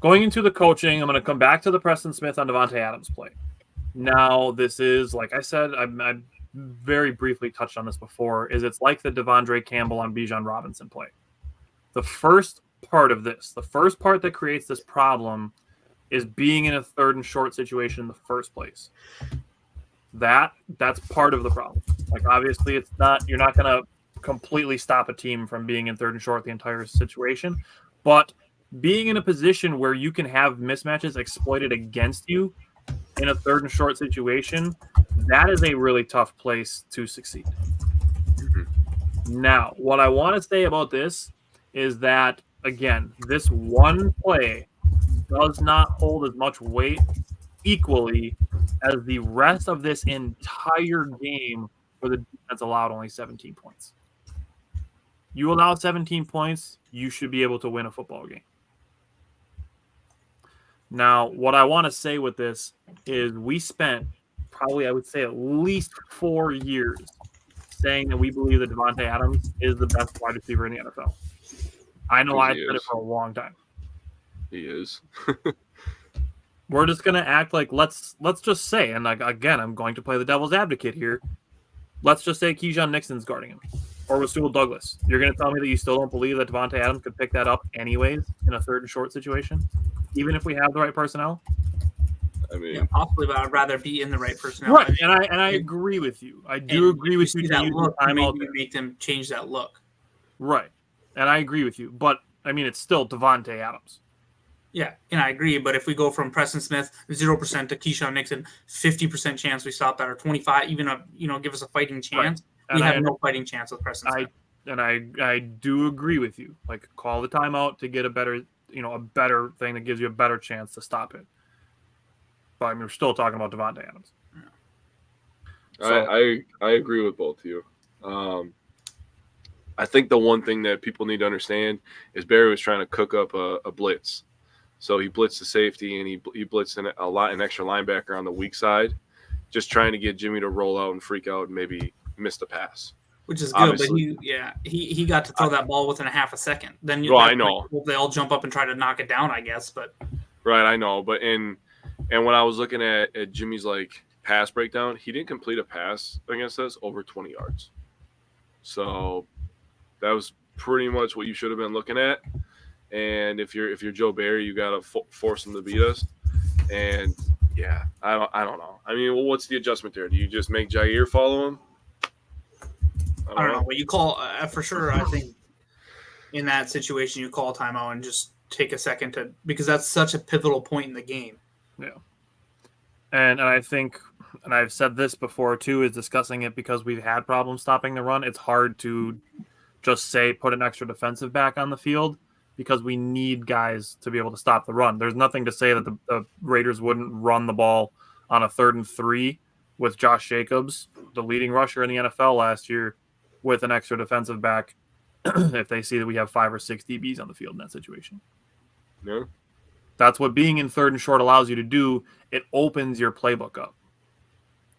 going into the coaching, I'm going to come back to the Preston Smith on Davante Adams play. Now, this is, like I said, I very briefly touched on this before, it's like the Devondre Campbell on Bijan Robinson play. The first part of this, the first part that creates this problem is being in a 3rd and short situation in the first place. That's part of the problem. Like, obviously, you're not going to completely stop a team from being in 3rd and short the entire situation, but being in a position where you can have mismatches exploited against you in a 3rd and short situation, that is a really tough place to succeed. Mm-hmm. Now, what I want to say about this is that, again, this one play does not hold as much weight equally as the rest of this entire game where the defense allowed only 17 points. You allow 17 points, you should be able to win a football game. Now, what I want to say with this is we spent probably, I would say, at least 4 years saying that we believe that Davante Adams is the best wide receiver in the NFL. I know I've said it for a long time. He is. We're just going to act like, let's just say, and like, again, I'm going to play the devil's advocate here. Let's just say Keyshawn Nixon's guarding him, or Rasul Douglas. You're going to tell me that you still don't believe that Davante Adams could pick that up anyways in a 3rd and short situation, even if we have the right personnel? I mean, possibly, but I'd rather be in the right personnel. Right, and I agree with you. I do agree with you. That look, make them change that look. Right, and I agree with you. But I mean, it's still Davante Adams. Yeah, and I agree. But if we go from Preston Smith 0% to Keyshawn Nixon 50% chance we stop that, or 25, even give us a fighting chance. Right. We have no fighting chance with Preston Smith. I do agree with you. Like, call the timeout to get a better thing that gives you a better chance to stop it. But I mean, we're still talking about Davante Adams. So, I agree with both of you. I think the one thing that people need to understand is Barry was trying to cook up a blitz. So he blitzed the safety and he blitzed an extra linebacker on the weak side, just trying to get Jimmy to roll out and freak out and maybe miss the pass. Which is good, obviously. But he got to throw that ball within a half a second. Then I know. They all jump up and try to knock it down, I guess. But right, I know. But and when I was looking at Jimmy's like pass breakdown, he didn't complete a pass against us over 20 yards. So that was pretty much what you should have been looking at. And if you're Joe Barry, you got to force him to beat us. And yeah, I don't know. I mean, well, what's the adjustment there? Do you just make Jair follow him? I don't know. What you call for sure. I think in that situation, you call a timeout and just take a second because that's such a pivotal point in the game. Yeah. And I think, and I've said this before too, is discussing it because we've had problems stopping the run. It's hard to just say put an extra defensive back on the field, because we need guys to be able to stop the run. There's nothing to say that the Raiders wouldn't run the ball on a 3rd and 3 with Josh Jacobs, the leading rusher in the NFL last year, with an extra defensive back if they see that we have 5 or 6 DBs on the field in that situation. Yeah. That's what being in 3rd and short allows you to do. It opens your playbook up.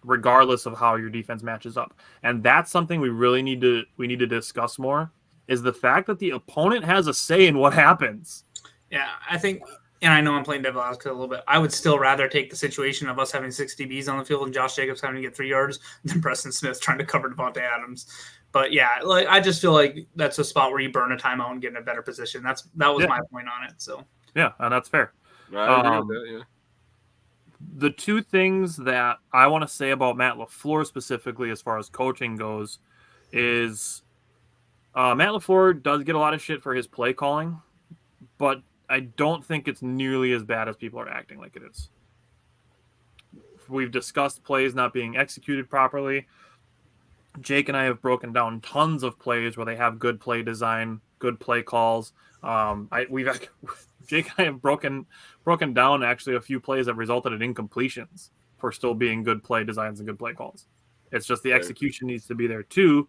regardless of how your defense matches up. And that's something we really need to discuss more, is the fact that the opponent has a say in what happens. Yeah, I think, and I know I'm playing devil advocate a little bit, I would still rather take the situation of us having 6 DBs on the field and Josh Jacobs having to get 3 yards than Preston Smith trying to cover Devontae Adams. But yeah, like I just feel like that's a spot where you burn a timeout and get in a better position. That was my point on it. So yeah, and that's fair. I agree with that, yeah. The two things that I want to say about Matt LaFleur specifically as far as coaching goes is Matt LaFleur does get a lot of shit for his play calling, but I don't think it's nearly as bad as people are acting like it is. We've discussed plays not being executed properly. Jake and I have broken down tons of plays where they have good play design, good play calls. Jake and I have broken down actually a few plays that resulted in incompletions for still being good play designs and good play calls. It's just the execution needs to be there too.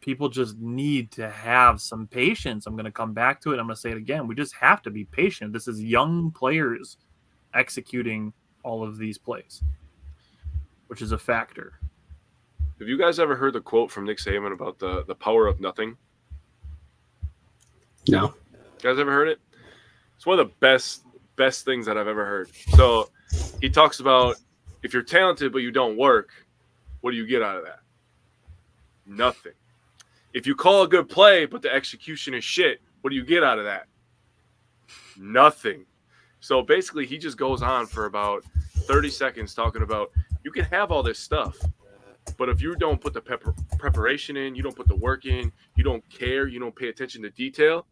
People just need to have some patience. I'm going to come back to it. I'm going to say it again. We just have to be patient. This is young players executing all of these plays, which is a factor. Have you guys ever heard the quote from Nick Saban about the power of nothing? No. You guys ever heard it? It's one of the best things that I've ever heard. So he talks about if you're talented but you don't work, what do you get out of that? Nothing. If you call a good play but the execution is shit, what do you get out of that? Nothing. So basically he just goes on for about 30 seconds talking about you can have all this stuff, but if you don't put the preparation in, you don't put the work in, you don't care, you don't pay attention to detail,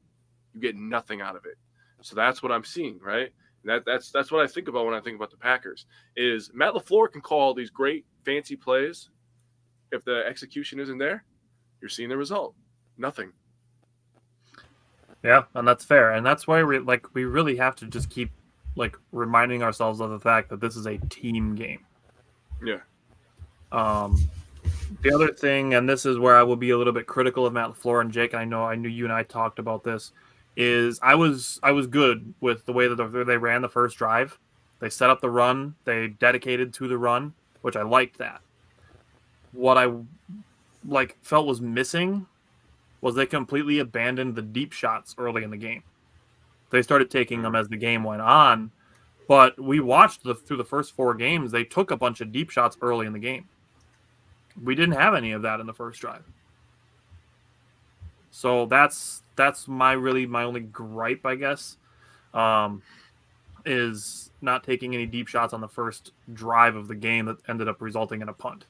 you get nothing out of it. So that's what I'm seeing, right? That's what I think about when I think about the Packers. Is Matt LaFleur can call these great fancy plays. If the execution isn't there, you're seeing the result. Nothing. Yeah, and that's fair. And that's why we really have to just keep reminding ourselves of the fact that this is a team game. Yeah. The other thing, and this is where I will be a little bit critical of Matt LaFleur and Jake, I knew you and I talked about this, is I was good with the way that they ran the first drive. They set up the run. They dedicated to the run, which I liked that. What I felt was missing was they completely abandoned the deep shots early in the game. They started taking them as the game went on, but we watched through the first 4 games, they took a bunch of deep shots early in the game. We didn't have any of that in the first drive. So that's my only gripe, I guess, is not taking any deep shots on the first drive of the game that ended up resulting in a punt.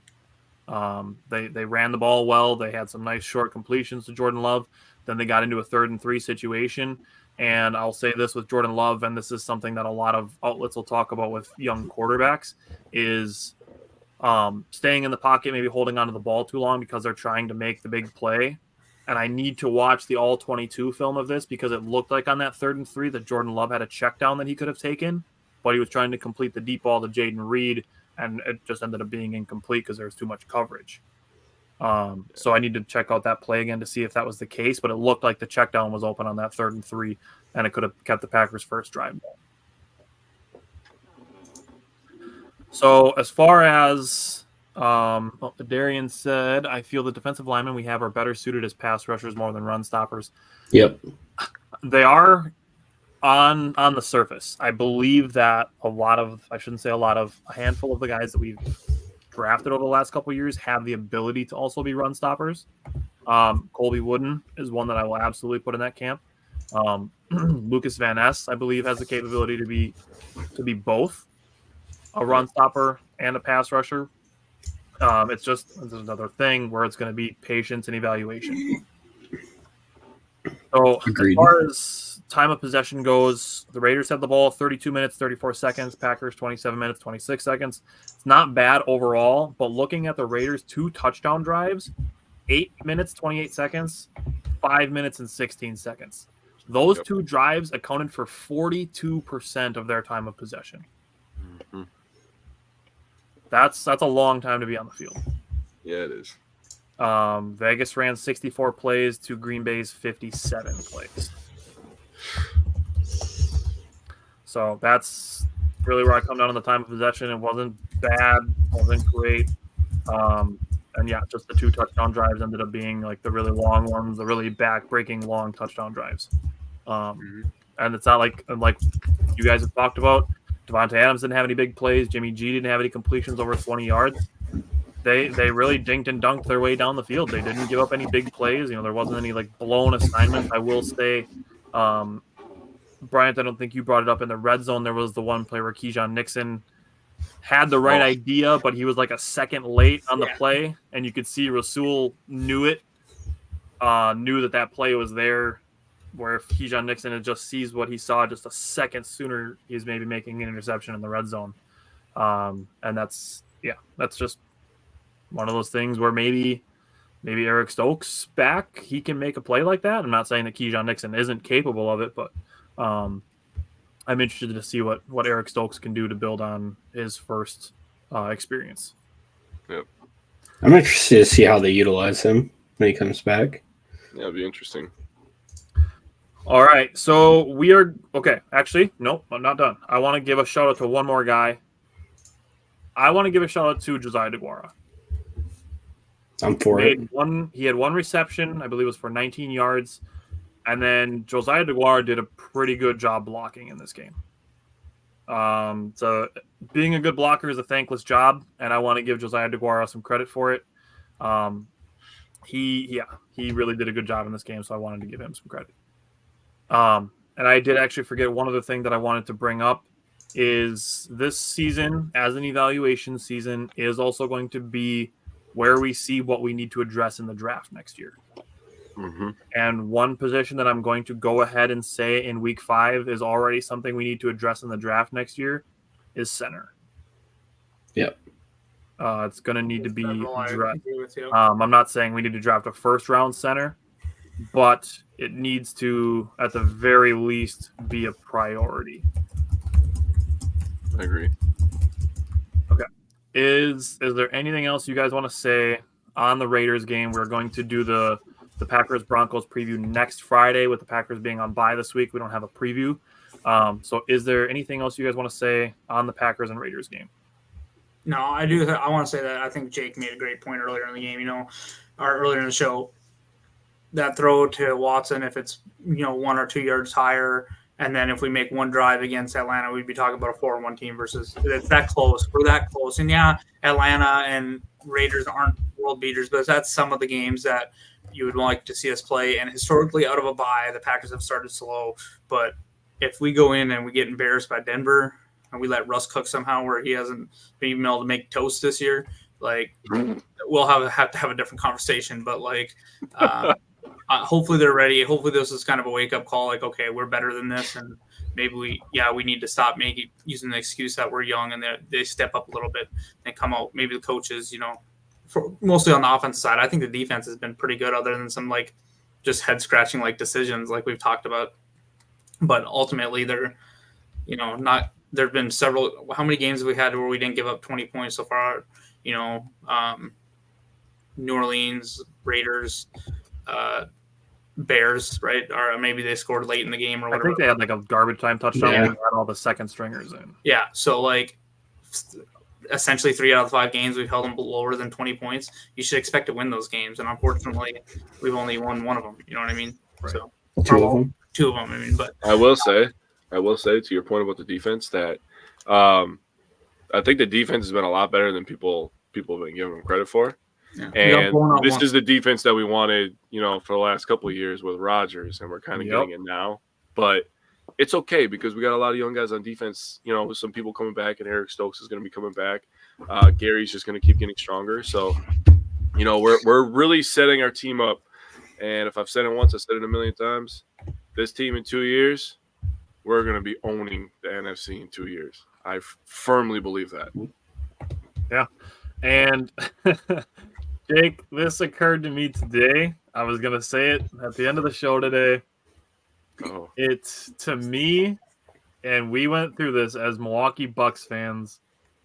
They ran the ball well. They had some nice short completions to Jordan Love. Then they got into a 3rd and 3 situation. And I'll say this with Jordan Love, and this is something that a lot of outlets will talk about with young quarterbacks, is staying in the pocket, maybe holding onto the ball too long because they're trying to make the big play. And I need to watch the all-22 film of this because it looked like on that 3rd and 3 that Jordan Love had a check down that he could have taken, but he was trying to complete the deep ball to Jaden Reed, and it just ended up being incomplete because there was too much coverage. So I need to check out that play again to see if that was the case, but it looked like the check down was open on that 3rd and 3, and it could have kept the Packers' first drive. So as far as Darian said, I feel the defensive linemen we have are better suited as pass rushers more than run stoppers. Yep. They are on the surface. I believe that a handful of the guys that we've drafted over the last couple of years have the ability to also be run stoppers. Colby Wooden is one that I will absolutely put in that camp. Lucas Van Ness, I believe, has the capability to be both a run stopper and a pass rusher. It's another thing where it's going to be patience and evaluation. So Agreed. As far as time of possession goes, the Raiders have the ball 32 minutes, 34 seconds. Packers 27 minutes, 26 seconds. It's not bad overall, but looking at the Raiders' 2 touchdown drives, 8 minutes, 28 seconds, 5 minutes and 16 seconds. Those 2 drives accounted for 42% of their time of possession. Mm-hmm. That's a long time to be on the field. Yeah, it is. Vegas ran 64 plays to Green Bay's 57 plays. So that's really where I come down on the time of possession. It wasn't bad, wasn't great. And yeah, just the 2 touchdown drives ended up being like the really long ones, the really back-breaking long touchdown drives. And it's not like you guys have talked about, Devontae Adams didn't have any big plays. Jimmy G didn't have any completions over 20 yards. They really dinked and dunked their way down the field. They didn't give up any big plays. There wasn't any like blown assignments. I will say, Bryant, I don't think you brought it up in the red zone. There was the one play where Keyshawn Nixon had the right idea, but he was like a second late on the play, and you could see Rasul knew that play was there. Where if Keyshawn Nixon just sees what he saw just a second sooner, he's maybe making an interception in the red zone. And that's just one of those things where maybe Eric Stokes back, he can make a play like that. I'm not saying that Keyshawn Nixon isn't capable of it, but I'm interested to see what Eric Stokes can do to build on his first experience. Yep. I'm interested to see how they utilize him when he comes back. Yeah, it'll be interesting. All right, so we are okay. Actually, nope, I'm not done. I want to give a shout out to one more guy. I want to give a shout out to Josiah DeGuara. I'm for it. He had one reception, I believe it was for 19 yards, and then Josiah DeGuara did a pretty good job blocking in this game. So being a good blocker is a thankless job, and I want to give Josiah DeGuara some credit for it. He really did a good job in this game, so I wanted to give him some credit. And I did actually forget one other thing that I wanted to bring up is this season, as an evaluation season, is also going to be where we see what we need to address in the draft next year. Mm-hmm. And one position that I'm going to go ahead and say in week 5 is already something we need to address in the draft next year is center. Yep. It's going to need to be addressed. With you. I'm not saying we need to draft a first-round center, but it needs to, at the very least, be a priority. I agree. Okay. Is there anything else you guys want to say on the Raiders game? We're going to do the Packers-Broncos preview next Friday with the Packers being on bye this week. We don't have a preview. So is there anything else you guys want to say on the Packers and Raiders game? No, I do. I want to say that I think Jake made a great point earlier in the game, or earlier in the show. That throw to Watson, if it's 1 or 2 yards higher, and then if we make one drive against Atlanta, we'd be talking about a 4-1 team versus it's that close. We're that close. And yeah, Atlanta and Raiders aren't world beaters, but that's some of the games that you would like to see us play. And historically, out of a bye, the Packers have started slow. But if we go in and we get embarrassed by Denver and we let Russ cook somehow where he hasn't been able to make toast this year, we'll have to have a different conversation. But hopefully they're ready. Hopefully this is kind of a wake-up call. Okay, we're better than this, and maybe we need to stop using the excuse that we're young, and they step up a little bit and come out. Maybe the coaches, mostly on the offensive side. I think the defense has been pretty good, other than some just head-scratching decisions like we've talked about. But ultimately, they're not. There have been several. How many games have we had where we didn't give up 20 points so far? New Orleans, Raiders. Bears, right? Or maybe they scored late in the game or whatever. I think they had a garbage time touchdown when we had all the second stringers in. Yeah, so essentially 3 out of 5 games we've held them lower than 20 points. You should expect to win those games, and unfortunately, we've only won one of them. You know what I mean? Right. So 2 of them. 2 of them. I mean, but I will say to your point about the defense that I think the defense has been a lot better than people have been giving them credit for. yeah. And this is the defense that we wanted, for the last couple of years with Rodgers, and we're kind of getting it now. But it's okay because we got a lot of young guys on defense, with some people coming back, and Eric Stokes is going to be coming back. Gary's just going to keep getting stronger. So, we're really setting our team up. And if I've said it once, I've said it a million times. This team in 2 years, we're going to be owning the NFC in 2 years. I firmly believe that. Yeah. And Jake, this occurred to me today. I was going to say it at the end of the show today. Oh. It's, to me, and we went through this as Milwaukee Bucks fans,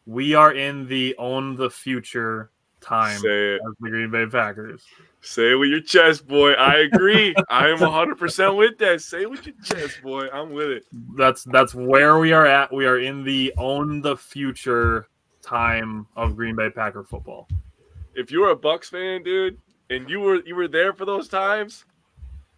we are in the own the future time as the Green Bay Packers. Say it with your chest, boy. I agree. I am 100% with that. Say it with your chest, boy. I'm with it. That's where we are at. We are in the own the future time of Green Bay Packer football. If you were a Bucks fan, dude, and you were there for those times,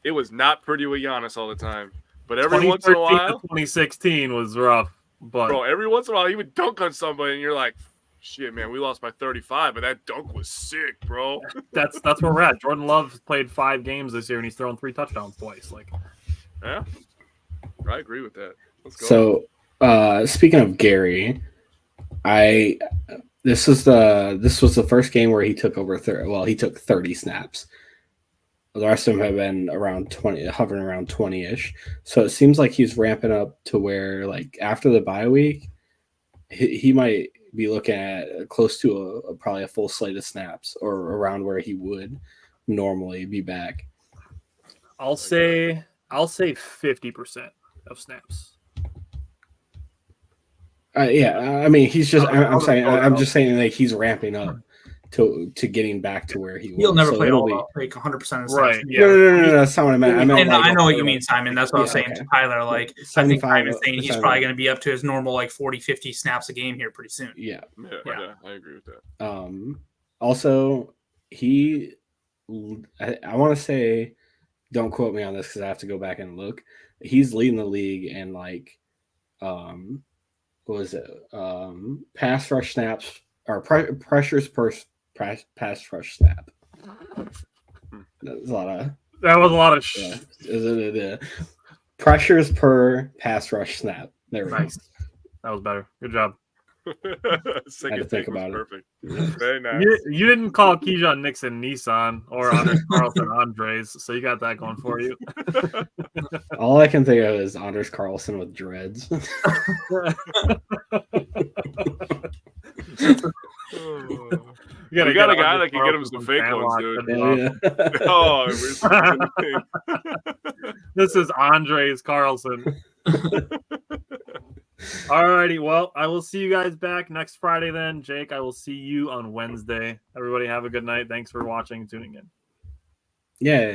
it was not pretty with Giannis all the time. But every once in a 2013 to while, 2016 was rough, but bro, every once in a while he would dunk on somebody, and you're like, shit, man, we lost by 35, but that dunk was sick, bro. that's where we're at. Jordan Love played 5 games this year, and he's thrown 3 touchdowns twice. Like, Yeah, I agree with that. Let's go. So, speaking of Gary, this was the first game where he took over 30. Well, he took 30 snaps. The rest of them have been around 20, hovering around 20-ish. So it seems like he's ramping up to where, like, after the bye week, he might be looking at close to probably a full slate of snaps, or around where he would normally be back. I'll say 50% of snaps. Yeah, I mean, he's just. I'm just saying, like, he's ramping up to getting back to where he was. He'll never So play it'll all be- out, like 100% of the snaps. Right, yeah. No, that's not what I meant. I meant And like, I know what you mean, Simon. That's what I was Yeah, saying okay. to Tyler. Like, I think 75, Simon's saying he's 75. probably going to be up to his normal, like, 40, 50 snaps a game here pretty soon. Yeah. Yeah, I agree with that. Also, I want to say, don't quote me on this because I have to go back and look. He's leading the league in, like, what was it? Pass rush snaps or pressures per pass rush snap. That's a lot of. That was a lot of Yeah. Pressures per pass rush snap. There we Nice. That was better. Good job. Second think take was about it. perfect. Very nice. You didn't call Keyshawn Nixon Nissan or Anders Carlson Andres, so you got that going for you. go. All I can think of is Anders Carlson with dreads. You gotta We got get a guy Anders that can get him Carlson some fake Sandlot. ones, dude. That'd be awesome. Oh, we're This is Andres Carlson. Alrighty, well, I will see you guys back next Friday then. Jake, I will see you on Wednesday. Everybody have a good night. Thanks for watching and tuning in. Yeah.